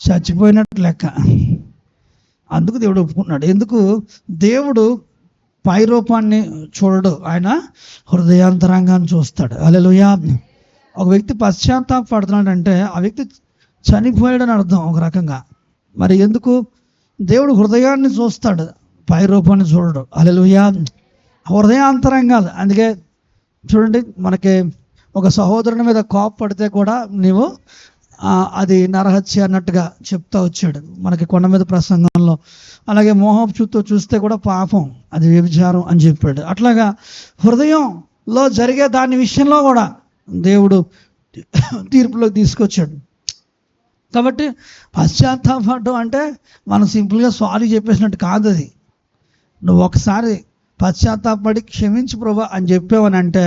చచ్చిపోయినట్టు లెక్క. అందుకు దేవుడు ఒప్పుకున్నాడు. ఎందుకు? దేవుడు పై రూపాన్ని చూడడు, ఆయన హృదయాంతరంగాన్ని చూస్తాడు. హల్లెలూయా. ఒక వ్యక్తి పశ్చాత్తాపడుతున్నాడంటే ఆ వ్యక్తి చనిపోయాడని అర్థం ఒక రకంగా. మరి ఎందుకు? దేవుడు హృదయాన్ని చూస్తాడు, పై రూపాన్ని చూడడు. హల్లెలూయా. హృదయాంతరంగాలు. అందుకే చూడండి, మనకి ఒక సహోదరుని మీద కోపపడితే కూడా నీవు అది నరహత్య అన్నట్టుగా చెప్తా వచ్చాడు మనకి కొండ మీద ప్రసంగంలో. అలాగే మోహపు చూపుతో చూస్తే కూడా పాపం, అది వ్యభిచారం అని చెప్పాడు. అట్లాగా హృదయంలో జరిగే దాని విషయంలో కూడా దేవుడు తీర్పులోకి తీసుకొచ్చాడు. కాబట్టి పశ్చాత్తాపడడం అంటే మనం సింపుల్గా సారీ చెప్పేసినట్టు కాదు. అది నువ్వు ఒకసారి పశ్చాత్తాపడి క్షమించు ప్రభువా అని చెప్పావని అంటే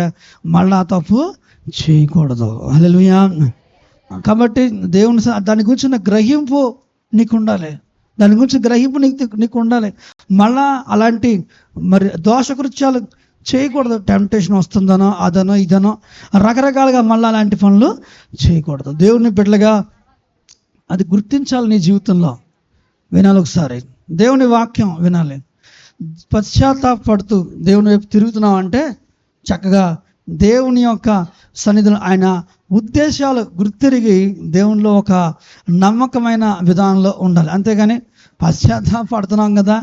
మళ్ళా తప్పు చేయకూడదు. హల్లెలూయా. కాబట్టి దేవుని దాని గురించిన గ్రహింపు నీకు ఉండాలి. నీకు ఉండాలి. మళ్ళా అలాంటి మరి దోషకృత్యాలు చేయకూడదు. టెంప్టేషన్ వస్తుందనో అదనో ఇదనో రకరకాలుగా మళ్ళీ అలాంటి పనులు చేయకూడదు. దేవుని బిడ్డలుగా అది గుర్తించాలి. నీ జీవితంలో వినాలి. ఒకసారి దేవుని వాక్యం వినాలి. పశ్చాత్తాపడుతూ దేవుని వైపు తిరుగుతున్నావు అంటే చక్కగా దేవుని యొక్క సన్నిధిలో ఆయన ఉద్దేశాలు గుర్తిరిగి దేవునిలో ఒక నమ్మకమైన విధానంలో ఉండాలి. అంతేగాని పశ్చాత్తాపడుతున్నాం కదా,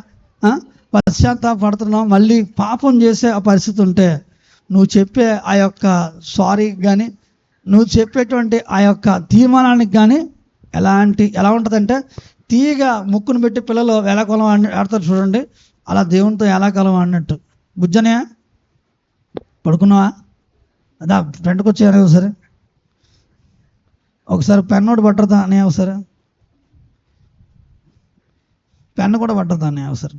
పశ్చాత్తాపడుతున్నాం మళ్ళీ పాపం చేసే ఆ పరిస్థితి ఉంటే నువ్వు చెప్పే ఆ యొక్క సారీ కానీ నువ్వు చెప్పేటువంటి ఆ యొక్క తీర్మానానికి కానీ ఎలా ఉంటుందంటే తీగ ముక్కును పెట్టి పిల్లలు వేలాకాలం ఆడతారు చూడండి, అలా దేవునితో ఎలాకాలం ఆడినట్టు. బుజ్జనే పడుకున్నావా? అదా ఫ్రెండ్కి వచ్చాను ఒకసారి పెన్నోడు పట్టదా అనే ఒకసారి పెన్ను కూడా పట్టదా అనే ఒకసారి.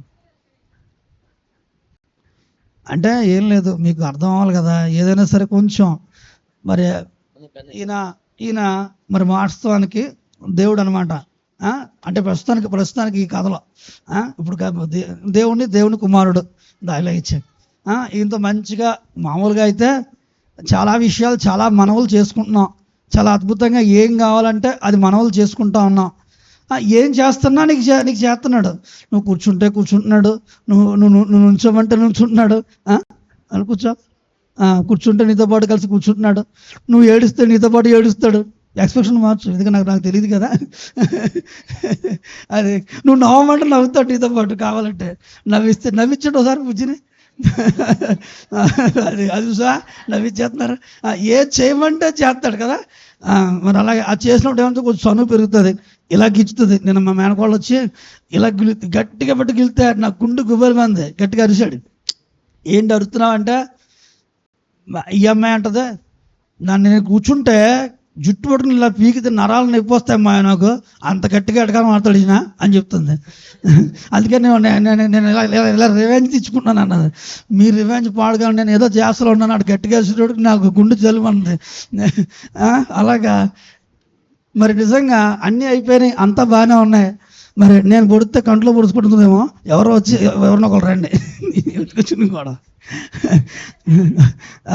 అంటే ఏం లేదు, మీకు అర్థం అవ్వాలి కదా, ఏదైనా సరే కొంచెం మరి ఈయన మరి వాస్తవానికి దేవుడు అనమాట. అంటే ప్రస్తుతానికి ఈ కథలో ఇప్పుడు దేవుని కుమారుడు దాయిలా ఇచ్చే ఈయనతో మంచిగా మామూలుగా అయితే చాలా విషయాలు చాలా మనవులు చేసుకుంటున్నాం, చాలా అద్భుతంగా ఏం కావాలంటే అది మనవులు చేసుకుంటా ఉన్నాం. ఏం చేస్తున్నా నీకు చేస్తున్నాడు. నువ్వు కూర్చుంటే కూర్చుంటున్నాడు, నువ్వు నుంచోమంటే నుంచుంటున్నాడు, అని కూర్చుంటే నీతో పాటు కలిసి కూర్చుంటున్నాడు, నువ్వు ఏడుస్తే నీతో పాటు ఏడుస్తాడు. ఎక్స్ప్రెషన్ మార్చు, ఎందుకంటే నాకు తెలియదు కదా. అది నువ్వు నవ్వమంటే నవ్వుతాడు నీతో పాటు, కావాలంటే నవ్వించాడు ఒకసారి బుజ్జిని. అది చూసా నవ్వించేస్తున్నారు. ఏది చేయమంటే చేస్తాడు కదా. మరి అలాగే అది చేసినప్పుడు ఏమంటే కొంచెం చనువు పెరుగుతుంది, ఇలా గిచ్చుతుంది. నేను మా మేనకోళ్ళు వచ్చి ఇలా గట్టిగా పెట్టి గిలితే నా గుండు గుబ్బలు మంది గట్టిగా అరిశాడు. ఏంటి అరుస్తున్నావు అంటే ఈ అమ్మాయి అంటది, నేను కూర్చుంటే జుట్టు పట్టుకుని ఇలా పీకితే నరాలు నొప్పి వస్తాయి మా నాకు, అంత గట్టిగా ఎడకాలం మాట్లాడిన అని చెప్తుంది. అందుకే నేను ఇలా రివెంజ్ తెచ్చుకుంటున్నాను అన్నది. మీ రివెంజ్ పాడుగా నేను ఏదో చేస్తలో ఉన్నాను, అటు గట్టిగా వేసేటోడికి నాకు గుండె జలుమంది. అలాగా మరి నిజంగా అన్నీ అయిపోయినాయి, అంతా బాగానే ఉన్నాయి. మరి నేను పొడితే కంట్లో పొడుచుకుంటుందేమో, ఎవరో వచ్చి ఎవరినో ఒకరు రండి ఎత్తుకొచ్చింది కూడా,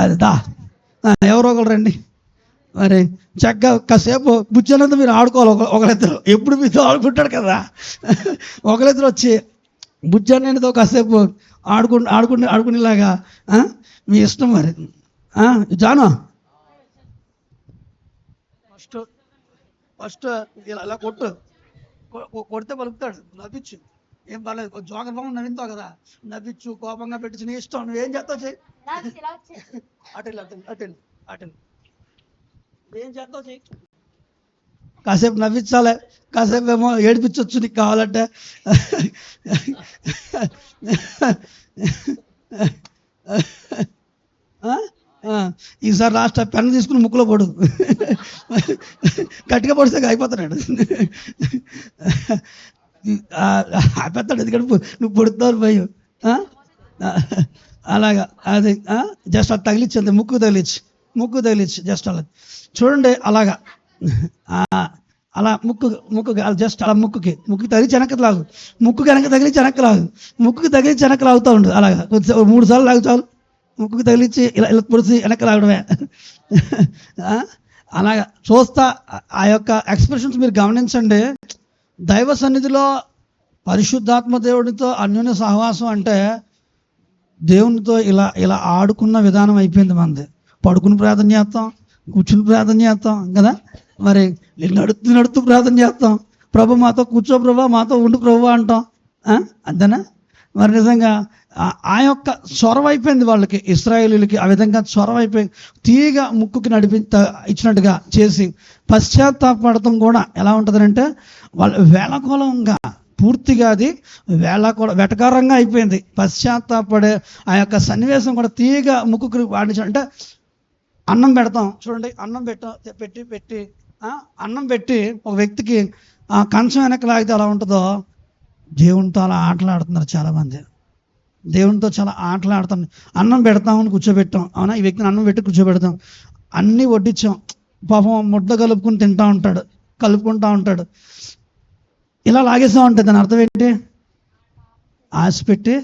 అది ఎవరో ఒకరు రండి. మరి చక్కగా కాసేపు బుచ్చనంత మీరు ఆడుకోవాలి ఒకరిద్దరు, ఎప్పుడు మీతో ఆడుకుంటాడు కదా. ఒకరిద్దరు వచ్చి బుజ్జన్నతో కాసేపు ఆడుకునేలాగా మీ ఇష్టం. మరి జాను ఫస్ట్ ఇలా కొడితే పలుకుతాడు, నవ్వించు, ఏం పర్లేదు, జోగర్భంగా నవ్వింతావు కదా, నవ్వించు, కోపంగా పెట్టించు, నీ ఇష్టం, నువ్వేం చేస్తావు చెయ్యి. అటెల్ ఏం చేస్తావు చెయ్యి. కాసేపు నవ్వించాలి, కాసేపు ఏమో ఏడిపించవచ్చు నీకు కావాలంటే. ఈసారి లాస్ట్ పెన్ను తీసుకుని ముక్కులో పడు, గట్టిగా పడితే అయిపోతున్నాడు, అయిపోతాడు. ఎందుకంటే నువ్వు పొడుతావు భయం. అలాగా అది జస్ట్ అది తగిలించింది, ముక్కు తగిలించి జస్ట్ అలా చూడండి. అలాగా అలా ముక్కు జస్ట్ అలా ముక్కుకి తగిలించి వెనక్కి లాగు, ముక్కుకి వెనక్కి తగిలించి వెనక్కి లాగు, ముక్కుకి తగిలించి వెనక్కి లాగుతూ ఉండు. అలాగా కొద్దిసేపు 3 సార్లు లాగు చాలు, ముక్కుకి తగిలించి ఇలా పొడిచి వెనక్కి లాగడమే. అలాగా చూస్తా ఆ యొక్క ఎక్స్ప్రెషన్స్ మీరు గమనించండి. దైవ సన్నిధిలో పరిశుద్ధాత్మ దేవుడితో అన్యోన్య సహవాసం అంటే దేవునితో ఇలా ఆడుకున్న విధానం అయిపోయింది మనది. పడుకుని ప్రార్థన చేస్తాం, కూర్చుని ప్రార్థన చేస్తాం కదా, మరి నడుతూ ప్రార్థన చేస్తాం. ప్రభు మాతో కూర్చో ప్రభా, మాతో ఉండు ప్రభు అంటాం, అంతేనా? మరి నిజంగా ఆ యొక్క చొరవ అయిపోయింది వాళ్ళకి, ఇశ్రాయేలీలకి ఆ విధంగా చొరవ అయిపోయింది. తీగ ముక్కుకి ఇచ్చినట్టుగా చేసి పశ్చాత్తాపడటం కూడా ఎలా ఉంటుందంటే వాళ్ళు వేళకోళంగా పూర్తిగా అది వెటకారంగా అయిపోయింది. పశ్చాత్తాపడే ఆ యొక్క సన్నివేశం కూడా తీగ ముక్కుకి వాడించాలంటే అన్నం పెడతాం చూడండి, అన్నం పెట్టి అన్నం పెట్టి ఒక వ్యక్తికి ఆ కంచం వెనక్కి లాగితే ఎలా ఉంటుందో దేవునితో అలా ఆటలాడుతున్నారు చాలామంది. దేవునితో చాలా ఆటలాడుతాం. అన్నం పెడతామని కూర్చోబెట్టాం, అవునా, ఈ వ్యక్తిని అన్నం పెట్టి కూర్చోబెడతాం, అన్నీ వడ్డించాం, పాపం ముద్ద కలుపుకుంటూ ఉంటాడు, ఇలా లాగేస్తూ ఉంటుంది. దాని అర్థం ఏంటి? ఆశ పెట్టి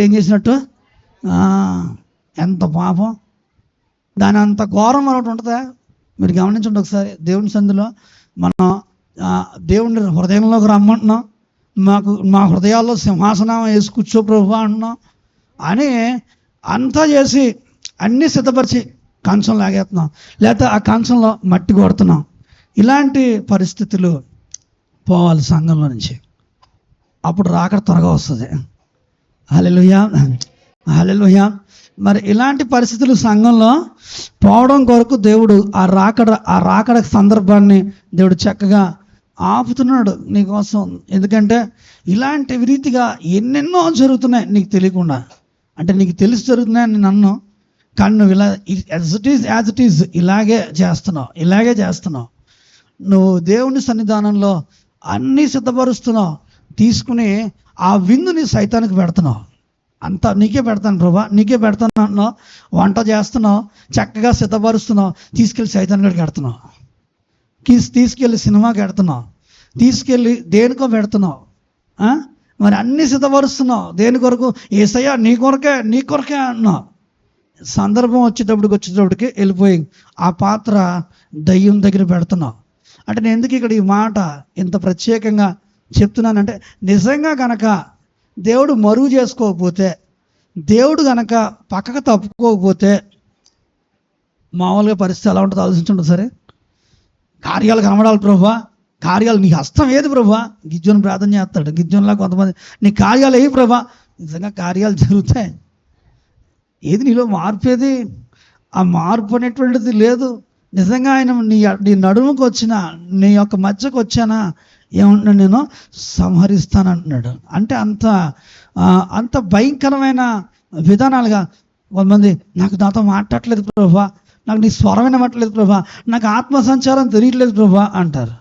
ఏం చేసినట్టు, ఎంత పాపం. దాని అంత ఘోరం మరొకటి ఉంటుందా? మీరు గమనించండి ఒకసారి. దేవుని సందులో మనం దేవుని హృదయంలోకి రమ్మంటున్నాం, మా హృదయాల్లో సింహాసనం వేసి కూర్చో ప్రభు అంటున్నాం అని అంతా చేసి అన్నీ సిద్ధపరిచి కంచం లాగేస్తున్నాం, లేకపోతే ఆ కంచంలో మట్టి కొడుతున్నాం. ఇలాంటి పరిస్థితులు పోవాలి సంఘంలో నుంచి. అప్పుడు రాకడ త్వరగా వస్తుంది. హల్లెలూయా, హల్లెలూయా. మరి ఇలాంటి పరిస్థితులు సంఘంలో పోవడం కొరకు దేవుడు ఆ రాకడ సందర్భాన్ని దేవుడు చక్కగా ఆపుతున్నాడు నీకోసం. ఎందుకంటే ఇలాంటి రీతిగా ఎన్నెన్నో జరుగుతున్నాయి నీకు తెలియకుండా. అంటే నీకు తెలిసి జరుగుతున్నాయని నన్ను, కానీ నువ్వు ఇలా యాజ్ ఇట్ ఈజ్ ఇలాగే చేస్తున్నావు. నువ్వు దేవుని సన్నిధానంలో అన్నీ సిద్ధపరుస్తున్నావు, తీసుకుని ఆ విందుని సైతానికి పెడుతున్నావు. అంతా నీకే పెడతాను ప్రభా, నీకే పెడతాను అంటున్నావు. వంట చేస్తున్నావు, చక్కగా సిద్ధపరుస్తున్నావు, తీసుకెళ్ళి సైతానికి పెడుతున్నావు. తీసుకెళ్ళి సినిమాకి పెడుతున్నావు, తీసుకెళ్ళి దేనికో పెడుతున్నావు. మరి అన్నీ సిద్ధపరుస్తున్నావు దేని కొరకు? యేసయ్యా నీ కొరకే అన్నావు. సందర్భం వచ్చేటప్పటికి వెళ్ళిపోయి ఆ పాత్ర దయ్యం దగ్గర పెడుతున్నావు. అంటే నేను ఎందుకు ఇక్కడ ఈ మాట ఇంత ప్రత్యేకంగా చెప్తున్నానంటే, నిజంగా కనుక దేవుడు మరుగు చేసుకోకపోతే, దేవుడు కనుక పక్కకు తప్పుకోకపోతే మామూలుగా పరిస్థితి ఎలా ఉంటుందో ఆలోచించండి సరే. కార్యాలు కనబడాలి ప్రభా, కార్యాలు నీ హస్తం ఏది ప్రభా? గిజ్జోని ప్రార్థన చేస్తాడు. గిజ్జోనిలా కొంతమంది నీ కార్యాలు ఏవి ప్రభా? నిజంగా కార్యాలు జరుగుతాయి. ఏది నీలో మార్పు? ఏది ఆ మార్పు అనేటువంటిది లేదు. నిజంగా ఆయన నీ నడుముకు వచ్చినా, నీ యొక్క మధ్యకు వచ్చానా, ఏమంటున్నాడు? నేను సంహరిస్తాను అంటున్నాడు. అంటే అంత భయంకరమైన విధానాలుగా కొంతమంది, నాతో మాట్లాడలేదు ప్రభా, నాకు నీ స్వరం వినమట్లేదు ప్రభా, నాకు ఆత్మ సంచారం తెలియట్లేదు ప్రభా అంటారు.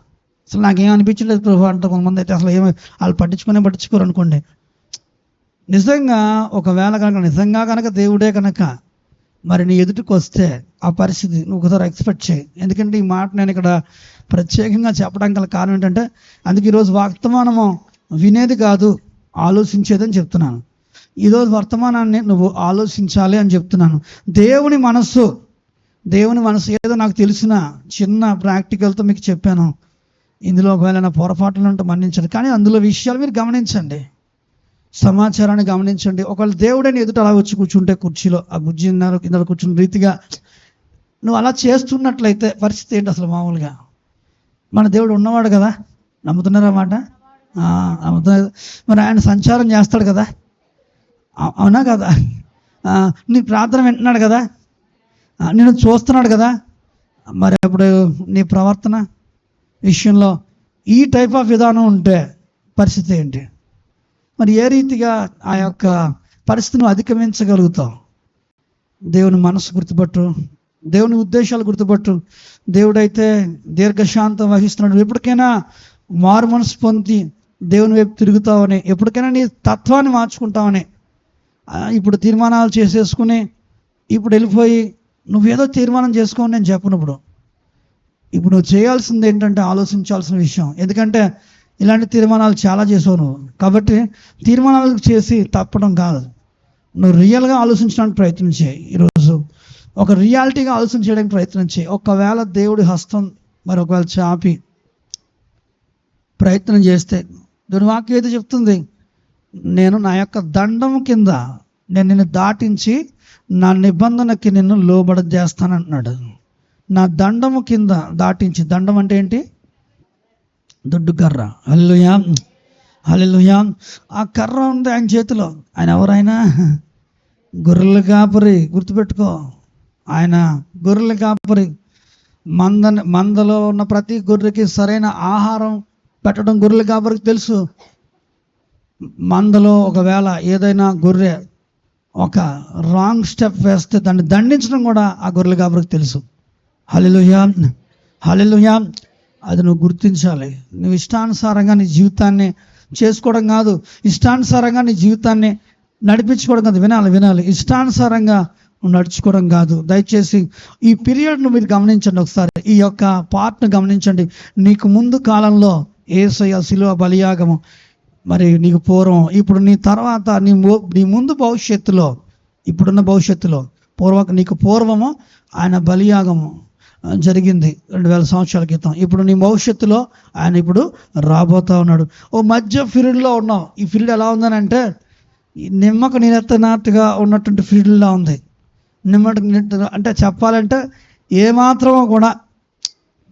అసలు నాకేం అనిపించలేదు ప్రభా అంటారు కొంతమంది. అయితే అసలు ఏమో వాళ్ళు పట్టించుకోరు అనుకోండి. నిజంగా ఒకవేళ కనుక దేవుడే కనుక మరి నీ ఎదుటికి వస్తే ఆ పరిస్థితి నువ్వు ఒకసారి ఎక్స్పెక్ట్ చేయి. ఎందుకంటే ఈ మాట నేను ఇక్కడ ప్రత్యేకంగా చెప్పడానికి గల కారణం ఏంటంటే, అందుకే ఈరోజు వర్తమానము వినేది కాదు ఆలోచించేదని చెప్తున్నాను. ఈరోజు వర్తమానాన్ని నువ్వు ఆలోచించాలి అని చెప్తున్నాను. దేవుని మనసు ఏదో నాకు తెలిసిన చిన్న ప్రాక్టికల్తో మీకు చెప్పాను. ఇందులో ఒకవేళ నా పొరపాట్లు ఉంటే మన్నించండి, కానీ అందులో విషయాలు మీరు గమనించండి, సమాచారాన్ని గమనించండి. ఒకవేళ దేవుడని ఎదుట అలా వచ్చి కూర్చుంటే కుర్చీలో ఆ బుజ్జి కింద కూర్చున్న రీతిగా నువ్వు అలా చేస్తున్నట్లయితే పరిస్థితి ఏంటి అసలు? మామూలుగా మన దేవుడు ఉన్నవాడు కదా, నమ్ముతున్నారా మాట? నమ్ముతున్నారు. మరి ఆయన సంచారం చేస్తాడు కదా, అవునా కదా? నీ ప్రార్థన వింటున్నాడు కదా, నేను చూస్తున్నాడు కదా. మరి అప్పుడు నీ ప్రవర్తన విషయంలో ఈ టైప్ ఆఫ్ విధానం ఉంటే పరిస్థితి ఏంటి? మరి ఏ రీతిగా ఆ యొక్క పరిస్థితిని అధిగమించగలుగుతావు? దేవుని మనసు గుర్తుపట్టు, దేవుని ఉద్దేశాలు గుర్తుపట్టు. దేవుడైతే దీర్ఘశాంతం వహిస్తున్నాడు. ఎప్పటికైనా మారు మనసు పొంది దేవుని వైపు తిరుగుతావని, ఎప్పటికైనా నీ తత్వాన్ని మార్చుకుంటావని, ఇప్పుడు తీర్మానాలు చేసేసుకుని ఇప్పుడు వెళ్ళిపోయి నువ్వేదో తీర్మానం చేసుకోని నేను చెప్పినప్పుడు, ఇప్పుడు నువ్వు చేయాల్సింది ఏంటంటే ఆలోచించాల్సిన విషయం. ఎందుకంటే ఇలాంటి తీర్మానాలు చాలా చేసావు నువ్వు. కాబట్టి తీర్మానాలు చేసి తప్పడం కాదు, నువ్వు రియల్గా ఆలోచించడానికి ప్రయత్నం చేయి. ఈరోజు ఒక రియాలిటీగా ఆలోచన చేయడానికి ప్రయత్నం చేయి. ఒకవేళ దేవుడి హస్తం మరి ఒకవేళ చాపి ప్రయత్నం చేస్తే, దేవుని వాక్యం ఏదో చెప్తుంది, నేను నా యొక్క దండం కింద నేను నిన్ను దాటించి నా నిబంధనకి నిన్ను లోబడ చేస్తానంటున్నాడు. నా దండము కింద దాటించి, దండం అంటే ఏంటి? దొడ్డు కర్ర. హల్లెలూయా, హల్లెలూయా. ఆ కర్ర ఉంది ఆయన చేతిలో. ఆయన ఎవరైనా గొర్రెల కాపరి, గుర్తుపెట్టుకో. ఆయన గొర్రెల కాపరి. మందలో ఉన్న ప్రతి గొర్రెకి సరైన ఆహారం పెట్టడం గొర్రెల కాపరికి తెలుసు. మందలో ఒకవేళ ఏదైనా గొర్రె ఒక రాంగ్ స్టెప్ వేస్తే దాన్ని దండించడం కూడా ఆ గొర్రెల కాపరికి తెలుసు. హల్లెలూయా, హల్లెలూయా. అది నువ్వు గుర్తించాలి. నువ్వు ఇష్టానుసారంగా నీ జీవితాన్ని చేసుకోవడం కాదు, ఇష్టానుసారంగా నీ జీవితాన్ని నడిపించుకోవడం కాదు. వినాలి. ఇష్టానుసారంగా నడుచుకోవడం కాదు. దయచేసి ఈ పీరియడ్ను మీరు గమనించండి. ఒకసారి ఈ యొక్క పార్ట్ను గమనించండి. నీకు ముందు కాలంలో యేసయ్య శిలువ బలియాగము, మరి నీకు పూర్వం, ఇప్పుడు నీ తర్వాత, నీ ముందు భవిష్యత్తులో, ఇప్పుడున్న భవిష్యత్తులో నీకు పూర్వము ఆయన బలియాగము జరిగింది 2000 సంవత్సరాల క్రితం. ఇప్పుడు నీ భవిష్యత్తులో ఆయన ఇప్పుడు రాబోతా ఉన్నాడు. ఓ మధ్య పీరియడ్లో ఉన్నావు. ఈ పీరియడ్ ఎలా ఉందని అంటే, ఈ నిమ్మకు నీరెత్తనట్టుగా ఉన్నటువంటి ఫీల్డ్లా ఉంది. నిమ్మకు అంటే చెప్పాలంటే ఏమాత్రం కూడా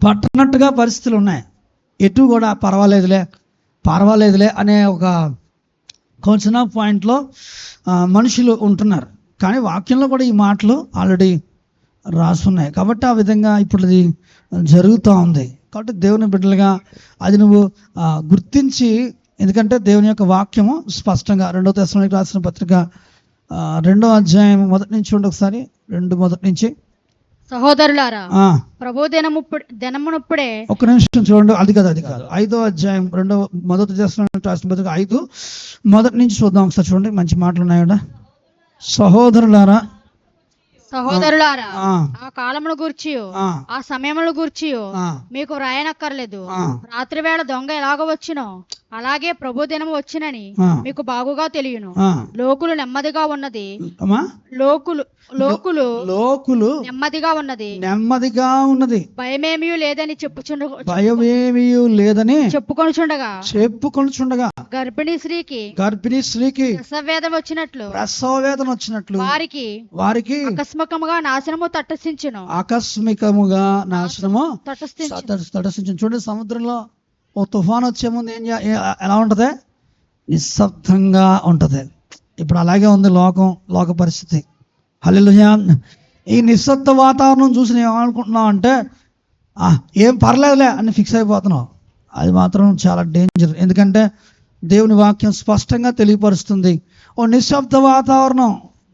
పట్టనట్టుగా పరిస్థితులు ఉన్నాయి. ఎటు కూడా పర్వాలేదులే అనే ఒక కొంచెం పాయింట్లో మనుషులు ఉంటున్నారు. కానీ వాక్యంలో కూడా ఈ మాటలు ఆల్రెడీ రాసున్నాయి. కాబట్టి ఆ విధంగా ఇప్పుడు అది జరుగుతూ ఉంది. కాబట్టి దేవుని బిడ్డలుగా అది నువ్వు గుర్తించి, ఎందుకంటే దేవుని యొక్క వాక్యము స్పష్టంగా 2వ తెస్సలోనికీయులకు రాసిన పత్రిక 2వ అధ్యాయం 1 నుంచి చూడండి ఒకసారి. 2:1 నుంచి. సహోదరులారా, ప్రభు దినమునప్పుడే. ఒక్క నిమిషం చూడండి. అది కాదు 5వ అధ్యాయం 1వ తెస్సలోనికీయులకు రాసిన పత్రిక 5:1 నుంచి చూద్దాం ఒకసారి. చూడండి, మంచి మాటలు ఉన్నాయి కదా. సహోదరులారా, ఆ కాలమును గూర్చి ఆ సమయమును గూర్చి మీకు వ్రాయనక్కర్లేదు. రాత్రి వేళ దొంగ ఎలాగ వచ్చునో అలాగే ప్రభు దినము వచ్చినని మీకు బాగుగా తెలియను. లోకులు నెమ్మదిగా ఉన్నది లోకులు నెమ్మదిగా ఉన్నది భయమేమీ లేదని చెప్పుకొనుచుండగా గర్భిణీ స్త్రీకి ప్రసవవేదన వచ్చినట్లు వారికి ఆకస్మికముగా నాశనము తటస్థించును. చూడండి, సముద్రంలో ఓ తుఫాన్ వచ్చే ముందు ఎలా ఉంటది? నిశ్శబ్దంగా ఉంటది. ఇప్పుడు అలాగే ఉంది లోక పరిస్థితి. హల్లెలూయా. ఈ నిశ్శబ్ద వాతావరణం చూసి నేను ఏమనుకుంటున్నావు అంటే ఏం పర్లేదులే అని ఫిక్స్ అయిపోతున్నావు. అది మాత్రం చాలా డేంజర్. ఎందుకంటే దేవుని వాక్యం స్పష్టంగా తెలియపరుస్తుంది. ఓ నిశ్శబ్ద వాతావరణం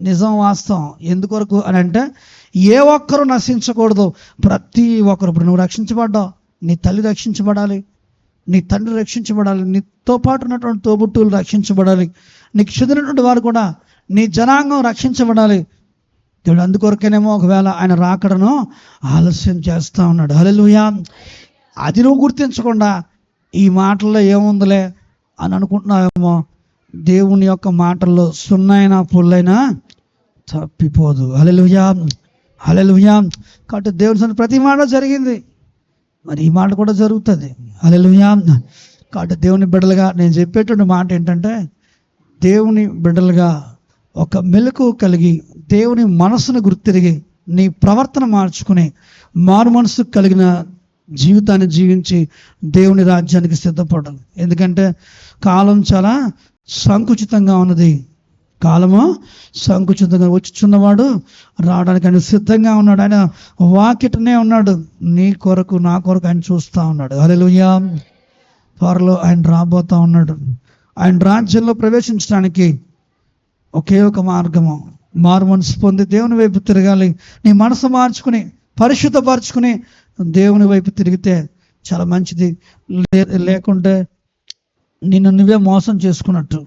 నిజం, వాస్తవం. ఎందుకొరకు అని అంటే ఏ ఒక్కరు నశించకూడదు, ప్రతి ఒక్కరు. ఇప్పుడు నువ్వు రక్షించబడ్డావు, నీ తల్లి రక్షించబడాలి, నీ తండ్రి రక్షించబడాలి, నీతో పాటు ఉన్నటువంటి తోబుట్టువులు రక్షించబడాలి, నీకు చెందినటువంటి వారు కూడా, నీ జనాంగం రక్షించబడాలి. దేవుడు అందుకొరకేనేమో ఒకవేళ ఆయన రాకడను ఆలస్యం చేస్తూ ఉన్నాడు. హల్లెలూయా. అది నువ్వు గుర్తించకుండా ఈ మాటల్లో ఏముందిలే అని అనుకుంటున్నావేమో. దేవుని యొక్క మాటల్లో సున్నైనా పుల్లైనా తప్పిపోదు. హల్లెలూయా, హల్లెలూయా. కాబట్టి దేవుని ప్రతి మాట జరిగింది, మరి ఈ మాట కూడా జరుగుతుంది. హల్లెలూయా. కాబట్టి దేవుని బిడ్డలుగా నేను చెప్పేటువంటి మాట ఏంటంటే, దేవుని బిడ్డలుగా ఒక మెలకు కలిగి దేవుని మనసును గుర్తిరిగి నీ ప్రవర్తన మార్చుకుని మారు మనసు కలిగిన జీవితాన్ని జీవించి దేవుని రాజ్యానికి సిద్ధపడాలి. ఎందుకంటే కాలం చాలా సంకుచితంగా ఉన్నది. కాలము సంకుచితంగా వచ్చుచున్నవాడు రావడానికి ఆయన సిద్ధంగా ఉన్నాడు. ఆయన వాకిటనే ఉన్నాడు. నీ కొరకు నా కొరకు ఆయన చూస్తూ ఉన్నాడు. హల్లెలూయా. త్వరలో ఆయన రాబోతా ఉన్నాడు. ఆయన రాజ్యంలో ప్రవేశించడానికి ఒకే ఒక మార్గము, మారు మనసు పొంది దేవుని వైపు తిరగాలి. నీ మనసు మార్చుకుని పరిశుద్ధపరచుకుని దేవుని వైపు తిరిగితే చాలా మంచిది. లేకుంటే నిన్ను నువ్వే మోసం చేసుకున్నట్టు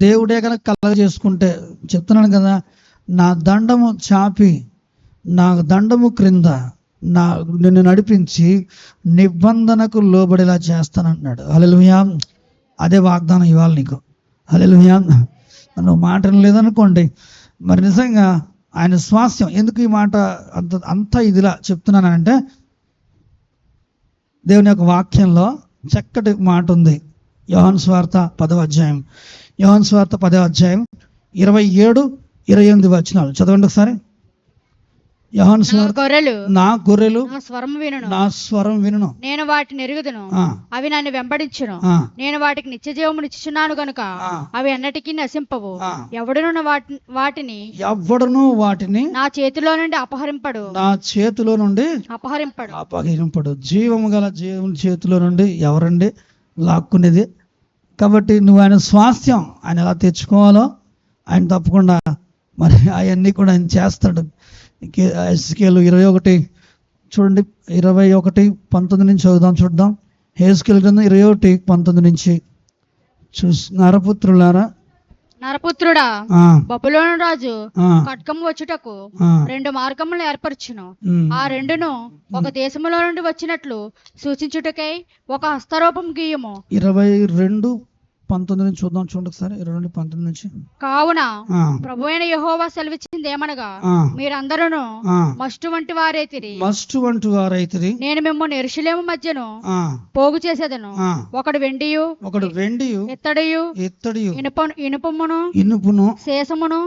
దేవుడే కనుక కలగ చేసుకుంటే, చెప్తున్నాను కదా, నా దండము చాపి నా దండము క్రింద నిన్ను నడిపించి నిబంధనకు లోబడేలా చేస్తానంటున్నాడు. హల్లెలూయా. అదే వాగ్దానం ఇవ్వాలి నీకు. హల్లెలూయా. నువ్వు మాటలు లేదనుకోండి, మరి నిజంగా ఆయన స్వాస్థ్యం. ఎందుకు ఈ మాట అంత ఇదిలా చెప్తున్నానంటే, దేవుని యొక్క వాక్యంలో చక్కటి మాట ఉంది. యోహాను సువార్త 10వ అధ్యాయం 27-28 వచనాలు చదవండి ఒకసారి. యోహాను సువార్త. నా గొర్రెలు నా స్వరం వినును, నేను వాటిని ఎరుగుదును, అవి నన్ను వెంబడించును. నేను వాటికి నిత్య జీవమునిచ్చుచున్నాను గనుక అవి ఎన్నటికీ నశింపవు. ఎవడును వాటిని నా చేతిలో నుండి అపహరింపడు. జీవము గల జీవుని చేతిలో నుండి ఎవరండి లాక్కునేది? కాబట్టి నువ్వు ఆయన స్వాస్థ్యం ఆయన ఎలా తెచ్చుకోవాలో ఆయన తప్పకుండా మరి అవన్నీ కూడా ఆయన చేస్తాడు. హెస్కేలు 21 చూడండి, 21:19 నుంచి చూద్దాం. హెస్కేలు గ్రంథం 21:19 నుంచి నరపుత్రుడా, బబులోను రాజు ఖడ్గము వచ్చుటకు 2 మార్గములను ఏర్పరచును. ఆ రెండును ఒక దేశములో నుండి వచ్చినట్లు సూచించుటకై ఒక హస్తరూపం గీయము. 19 నుంచి చూద్దాం, చూడండి ఒకసారి. 22:19 నుంచి. కావున ప్రభువైన యెహోవా సెలవిచ్చింది ఏమనగా, మీరందరూ మస్టు వంటి వారైతిరి, నేను మిమ్మల్ని యెరూషలేము మధ్యను పోగు చేసేదను. ఒకడు వెండియు ఇత్తడియు ఇనుపును శేషమును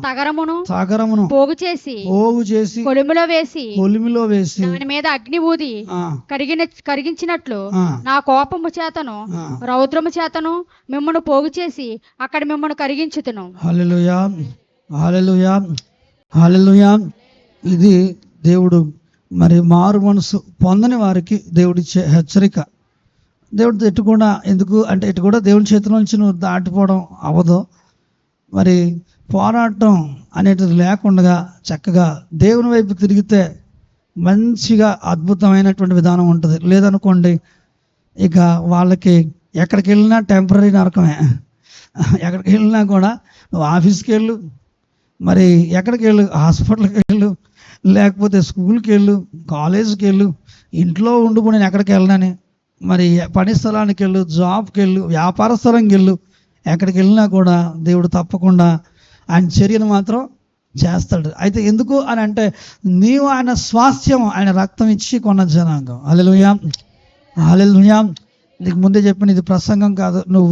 తగరమును పోగు చేసి కొలిమిలో వేసి దాని మీద అగ్ని ఊది కరిగించినట్లు నా కోపము చేతను రౌద్రము చేతను మిమ్మల్ని పోగు చేసి అక్కడ మిమ్మల్ని కరిగించుతును. హల్లెలూయా, హల్లెలూయా, హల్లెలూయా. ఇది దేవుడు మరి మారు మనసు పొందని వారికి దేవుడిచ్చే హెచ్చరిక. దేవుడు ఎటు కూడా, ఎందుకు అంటే ఇటు కూడా దేవుని చేతిలో నుంచి నువ్వు దాటిపోవడం అవ్వదు. మరి పోరాటం అనేటిది లేకుండా చక్కగా దేవుని వైపు తిరిగితే మంచిగా అద్భుతమైనటువంటి విధానం ఉంటుంది. లేదనుకోండి, ఇక వాళ్ళకి ఎక్కడికి వెళ్ళినా టెంపరీ నరకమే. ఎక్కడికి వెళ్ళినా కూడా నువ్వు ఆఫీస్కి వెళ్ళు, మరి ఎక్కడికి వెళ్ళు, హాస్పిటల్కి వెళ్ళు, లేకపోతే స్కూల్కి వెళ్ళు, కాలేజీకి వెళ్ళు, ఇంట్లో ఉండిపో నేను ఎక్కడికి వెళ్ళనని, మరి పని స్థలానికి వెళ్ళు, జాబ్కి వెళ్ళు, వ్యాపార స్థలంకి వెళ్ళు, ఎక్కడికి వెళ్ళినా కూడా దేవుడు తప్పకుండా ఆయన చర్యను మాత్రం చేస్తాడు. అయితే ఎందుకు అని అంటే, నీవు ఆయన స్వాస్థ్యం, ఆయన రక్తం ఇచ్చి కొన్న జనాంగం. హల్లెలూయా, హల్లెలూయా. నీకు ముందే చెప్పిన ఇది ప్రసంగం కాదు, నువ్వు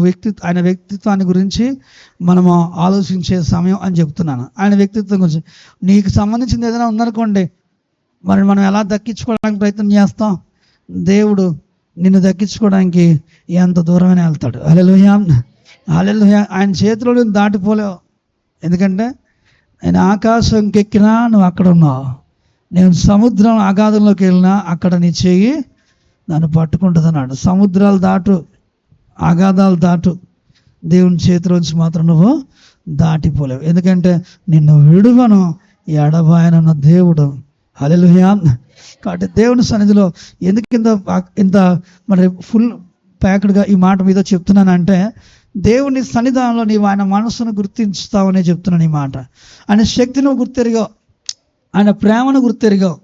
ఆయన వ్యక్తిత్వాన్ని గురించి మనము ఆలోచించే సమయం అని చెప్తున్నాను. ఆయన వ్యక్తిత్వం గురించి నీకు సంబంధించింది ఏదైనా ఉందనుకోండి, మరి మనం ఎలా దక్కించుకోవడానికి ప్రయత్నం చేస్తాం? దేవుడు నిన్ను దక్కించుకోవడానికి ఎంత దూరమైనా వెళ్తాడు. హల్లెలూయా, హల్లెలూయా. ఆయన చేతిలో నువ్వు దాటిపోలేవు. ఎందుకంటే నేను ఆకాశంకి ఎక్కినా నువ్వు అక్కడ ఉన్నావు, నేను సముద్రం అగాధంలోకి వెళ్ళినా అక్కడ నీ చెయ్యి నన్ను పట్టుకుంటుంది అన్నాడు. సముద్రాలు దాటు, అగాధాలు దాటు, దేవుని చేతిలోంచి మాత్రం నువ్వు దాటిపోలేవు. ఎందుకంటే నిన్ను విడువను ఎడబాయనన్న దేవుడు. హల్లెలూయా. కాబట్టి దేవుని సన్నిధిలో ఎందుకు ఇంత మరి ఫుల్ ప్యాక్డ్గా ఈ మాట మీద చెప్తున్నానంటే, దేవుని సన్నిధానంలో నీవు ఆయన మనసును గుర్తించుతావనే చెప్తున్నాను ఈ మాట. ఆయన శక్తిని గుర్తెరిగావు, ఆయన ప్రేమను గుర్తెరిగావు,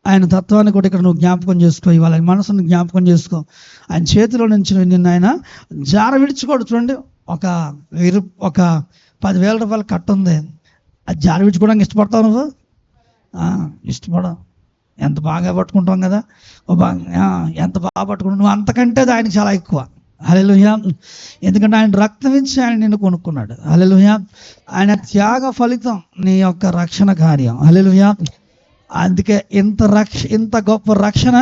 ఆయన తత్వాన్ని కూడా ఇక్కడ నువ్వు జ్ఞాపకం చేసుకో. ఇవాళ మనసును జ్ఞాపకం చేసుకో. ఆయన చేతిలో నుంచి నిన్ను ఆయన జార విడుచుకోడు. చూడండి, ఒక 10,000 రూపాయల కట్ట ఉంది, అది జార విడుచుకోవడానికి ఇష్టపడతావు నువ్వు? ఇష్టపడవు. ఎంత బాగా పట్టుకుంటాం కదా, ఎంత బాగా పట్టుకుంటావు నువ్వు, అంతకంటే అది ఆయనకి చాలా ఎక్కువ. హల్లెలూయా. ఎందుకంటే ఆయన రక్తం ఇచ్చి ఆయన నిన్ను కొనుక్కున్నాడు. హల్లెలూయా. ఆయన త్యాగ ఫలితం నీ యొక్క రక్షణ కార్యం. హల్లెలూయా. అందుకే ఇంత గొప్ప రక్షణ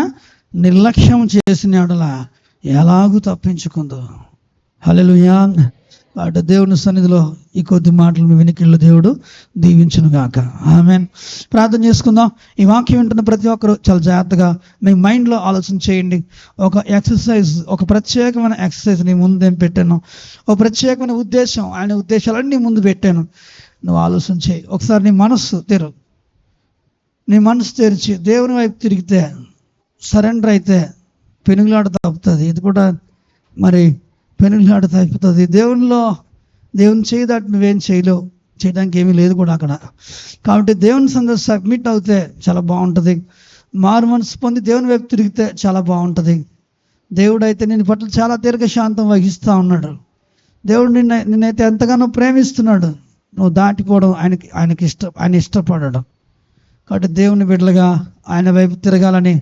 నిర్లక్ష్యం చేసినాడులా ఎలాగూ తప్పించుకుందో. హల్లెలూయా. అటు దేవుని సన్నిధిలో ఈ కొద్ది మాటలు మీ వినికిళ్ళు దేవుడు దీవించును గాక. ఆమేన్. ప్రార్థన చేసుకుందాం. ఈ వాక్యం వింటున్న ప్రతి ఒక్కరు చాలా జాగ్రత్తగా మీ మైండ్లో ఆలోచన చేయండి. ఒక ఎక్సర్సైజ్, ఒక ప్రత్యేకమైన ఎక్సర్సైజ్ నీ ముందు ఏం పెట్టాను, ఒక ప్రత్యేకమైన ఉద్దేశం, ఆయన ఉద్దేశాలన్నీ ముందు పెట్టాను. నువ్వు ఆలోచన చేయి. ఒకసారి నీ మనసు తెరిచి దేవుని వైపు తిరిగితే, సరెండర్ అయితే పెనుగులాట తప్పుతుంది. ఇది కూడా మరి పెనుగులాట తప్పుతుంది. దేవుని చేయి దాటి నువ్వేం చేయలేవు, చేయడానికి ఏమీ లేదు కూడా అక్కడ. కాబట్టి దేవుని సంగతి సబ్మిట్ అవుతే చాలా బాగుంటుంది. మారు మనసు పొంది దేవుని వైపు తిరిగితే చాలా బాగుంటుంది. దేవుడు అయితే నిన్ను పట్ల చాలా దీర్ఘశాంతం వహిస్తూ ఉన్నాడు. దేవుడు నిన్నైతే ఎంతగానో ప్రేమిస్తున్నాడు. నువ్వు దాటిపోవడం ఆయన ఇష్టపడడం. కాబట్టి దేవుని బిడ్డలుగా ఆయన వైపు తిరగాలని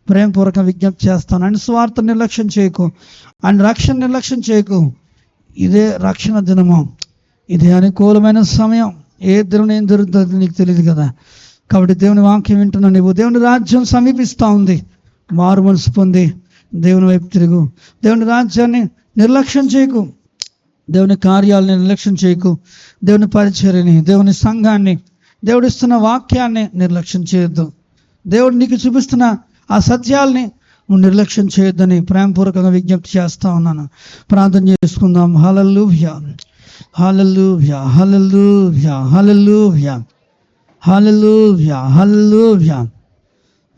ప్రేమపూర్వక విజ్ఞప్తి చేస్తాను. ఆయన స్వార్థ నిర్లక్ష్యం చేయకు, ఆయన రక్షణ నిర్లక్ష్యం చేయకు. ఇదే రక్షణ దినము, ఇదే అనుకూలమైన సమయం. ఏ దినం ఏం జరుగుతుందో నీకు తెలియదు కదా. కాబట్టి దేవుని వాక్యం వింటున్నా నీవు, దేవుని రాజ్యం సమీపిస్తూ ఉంది. మారు మనసు పొంది దేవుని వైపు తిరుగు. దేవుని రాజ్యాన్ని నిర్లక్ష్యం చేయకు, దేవుని కార్యాలని నిర్లక్ష్యం చేయకు, దేవుని పరిచర్యని, దేవుని సంఘాన్ని, దేవుడిస్తున్న వాక్యాన్ని నిర్లక్ష్యం చేయొద్దు. దేవుడు నీకు చూపిస్తున్న ఆ సత్యాల్ని నువ్వు నిర్లక్ష్యం చేయొద్దని ప్రేమపూర్వకంగా విజ్ఞప్తి చేస్తా ఉన్నాను. ప్రార్థన చేసుకుందాం. హల్లెలూయా, హల్లెలూయా, హల్లెలూయా, హల్లెలూయా, హల్లెలూయా, హల్లెలూయా.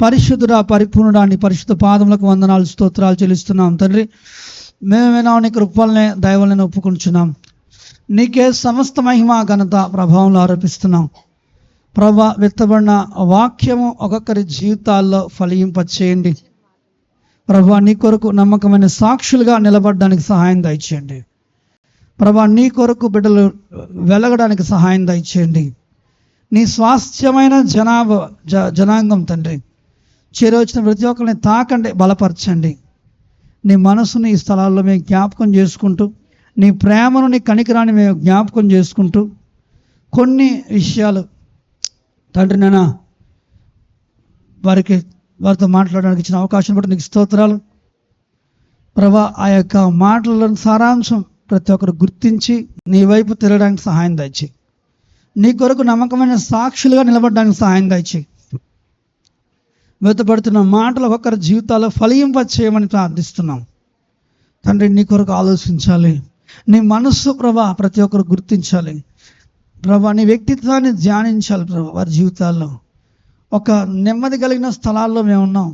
పరిశుద్ధుడా, పరిపూర్ణుడా, నీ పరిశుద్ధ పాదములకు వందనాలు, స్తోత్రాలు చెల్లిస్తున్నాం తండ్రి. మేమేనా నీ కృపల్ని దయవల్ని ఒప్పుకుంటున్నాం. నీకే సమస్త మహిమ, ఘనత, ప్రభావంలో ఆరోపిస్తున్నాం. ప్రభా, విత్తబడిన వాక్యము ఒక్కొక్కరి జీవితాల్లో ఫలింపచేయండి. ప్రభా నీ కొరకు నమ్మకమైన సాక్షులుగా నిలబడడానికి సహాయం దయచేయండి. ప్రభా నీ కొరకు బిడ్డలు వెలగడానికి సహాయం దయచేయండి. నీ స్వాస్థ్యమైన జనాంగం తండ్రి చేరవచ్చిన ప్రతి ఒక్కరిని తాకండి, బలపరచండి. నీ మనసుని ఈ స్థలాల్లో మేము జ్ఞాపకం చేసుకుంటూ, నీ ప్రేమను నీ కనికరాన్ని మేము జ్ఞాపకం చేసుకుంటూ, కొన్ని విషయాలు తండ్రి నాన్న వారితో మాట్లాడడానికి ఇచ్చిన అవకాశం బట్టి నీకు స్తోత్రాలు ప్రభా. ఆ యొక్క మాటలను సారాంశం ప్రతి ఒక్కరు గుర్తించి నీ వైపు తిరగడానికి సహాయం దయచేయి. నీ కొరకు నమ్మకమైన సాక్షులుగా నిలబడడానికి సహాయం దయచేయి. వెతపడుతున్న మాటలు ఒక్కొక్కరి జీవితాల్లో ఫలింపచేయమని ప్రార్థిస్తున్నాం తండ్రి. నీ కొరకు ఆలోచించాలి, నీ మనస్సు ప్రభా ప్రతి ఒక్కరు గుర్తించాలి ప్రభా. నీ వ్యక్తిత్వాన్ని ధ్యానించాలి ప్రభా. వారి జీవితాల్లో ఒక నెమ్మది కలిగిన స్థలాల్లో మేము ఉన్నాం,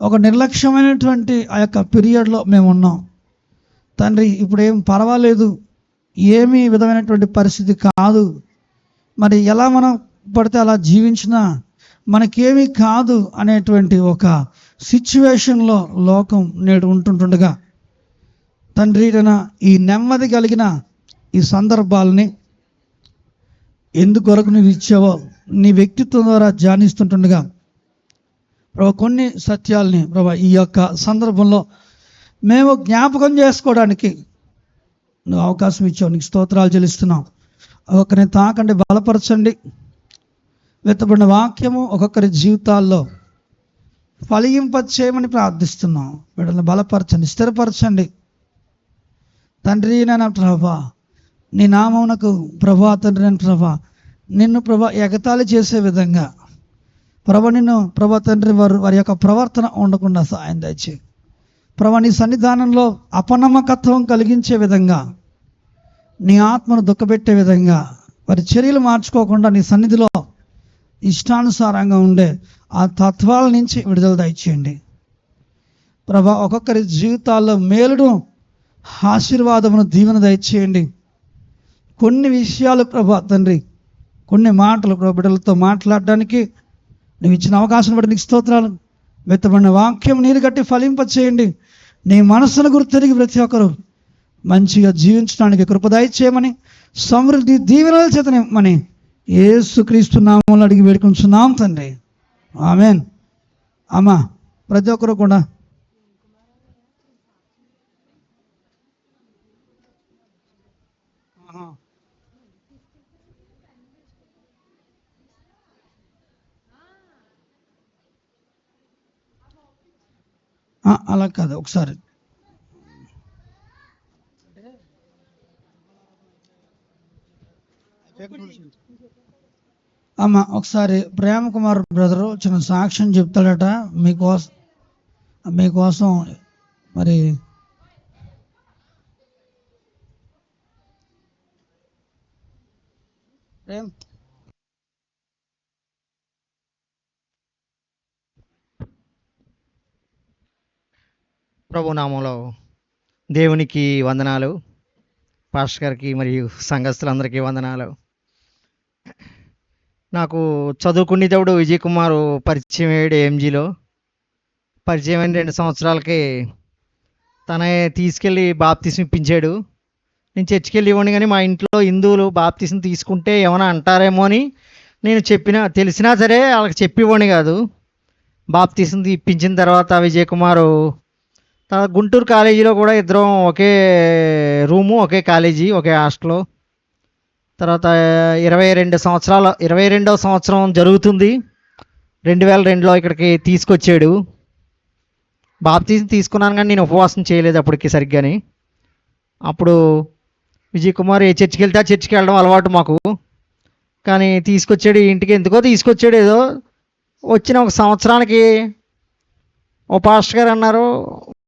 ఒక నిర్లక్ష్యమైనటువంటి ఆ యొక్క పీరియడ్లో మేము ఉన్నాం తండ్రి. ఇప్పుడు ఏం పర్వాలేదు, ఏమీ విధమైనటువంటి పరిస్థితి కాదు, మరి ఎలా మనం పడితే అలా జీవించినా మనకేమీ కాదు అనేటువంటి ఒక సిచ్యువేషన్లో లోకం నేడు ఉంటుండగా తండ్రి ఈ నెమ్మది కలిగిన ఈ సందర్భాలని ఎందుకొరకు నువ్వు ఇచ్చావో నీ వ్యక్తిత్వం ద్వారా ధ్యానిస్తుంటుండగా ప్రభా కొన్ని సత్యాల్ని ప్రభా ఈ యొక్క సందర్భంలో మేము జ్ఞాపకం చేసుకోవడానికి నువ్వు అవకాశం ఇచ్చావు, నీకు స్తోత్రాలు చెల్లిస్తున్నాం. ఒక్కొక్కరిని తాకండి, బలపరచండి. వెతబడిన వాక్యము ఒక్కొక్కరి జీవితాల్లో ఫలింపచేయమని ప్రార్థిస్తున్నాం. వీళ్ళని బలపరచండి, స్థిరపరచండి తండ్రి. నేను ప్రభా నీ నామమునకు ప్రభా తండ్రి, నేను ప్రభా నిన్ను ప్రభా ఎగతాళి చేసే విధంగా ప్రభా నిన్ను ప్రభా తండ్రి వారి యొక్క ప్రవర్తన ఉండకుండా సాయం దయచేయి ప్రభా. నీ సన్నిధానంలో అపనమ్మకత్వం కలిగించే విధంగా, నీ ఆత్మను దుఃఖపెట్టే విధంగా వారి చర్యలు మార్చుకోకుండా నీ సన్నిధిలో ఇష్టానుసారంగా ఉండే ఆ తత్వాల నుంచి విడుదల దయచేయండి ప్రభా. ఒక్కొక్కరి జీవితాల్లో మేలును, ఆశీర్వాదమును, దీవెన దయచేయండి. కొన్ని విషయాలు ప్రభా తండ్రి, కొన్ని మాటలు ప్రభా బిడ్డలతో మాట్లాడడానికి నువ్వు ఇచ్చిన అవకాశం బట్టి నీకు స్తోత్రాలు. వెత్తబడిన వాక్యం నీరు కట్టి ఫలింపచేయండి. నీ మనస్సును గుర్తిరిగి ప్రతి ఒక్కరు మంచిగా జీవించడానికి కృప దయచేయమని, సమృద్ధి దీవెనల చేత నింపమని యేసుక్రీస్తు నామములో అడిగి వేడుకుంటున్నాం తండ్రి. ఆమేన్. అమ్మా ప్రతి ఒక్కరు కూడా అలా కాదు, ఒకసారి అమ్మ ఒకసారి ప్రేమ కుమార్ బ్రదరు చిన్న సాక్ష్యం చెప్తాడట మీకోసం మరి ప్రేమ్ ప్రభునామంలో దేవునికి వందనాలు, పాస్టర్ గారికి మరియు సంఘస్థులందరికీ వందనాలు. నాకు చదువుకునేటప్పుడు విజయ్ కుమార్ పరిచయం అయ్యాడు. AMGలో పరిచయం అయిన 2 సంవత్సరాలకి తనే తీసుకెళ్ళి బాప్తిసం ఇప్పించాడు. నేను చర్చికి వెళ్ళి ఇవ్వండి, కానీ మా ఇంట్లో హిందువులు బాప్తిసం తీసుకుంటే ఏమైనా అంటారేమో అని నేను తెలిసినా సరే వాళ్ళకి చెప్పివ్వండి కాదు. బాప్తిసం ఇప్పించిన తర్వాత విజయ్ కుమార్ తర్వాత గుంటూరు కాలేజీలో కూడా ఇద్దరం ఒకే రూము, ఒకే కాలేజీ, ఒకే హాస్టల్లో. తర్వాత 22వ సంవత్సరం జరుగుతుంది. 2002లో ఇక్కడికి తీసుకొచ్చాడు. బాప్తిసం తీసుకున్నాను కానీ నేను ఉపవాసం చేయలేదు అప్పటికి సరిగ్గాని. అప్పుడు విజయ్ కుమార్ ఏ చర్చికి వెళ్తే ఆ చర్చికి వెళ్ళడం అలవాటు మాకు. కానీ తీసుకొచ్చాడు ఇంటికి, ఎందుకో తీసుకొచ్చాడు. ఏదో వచ్చిన 1 సంవత్సరానికి ఓ పాస్టర్ గారు అన్నారు,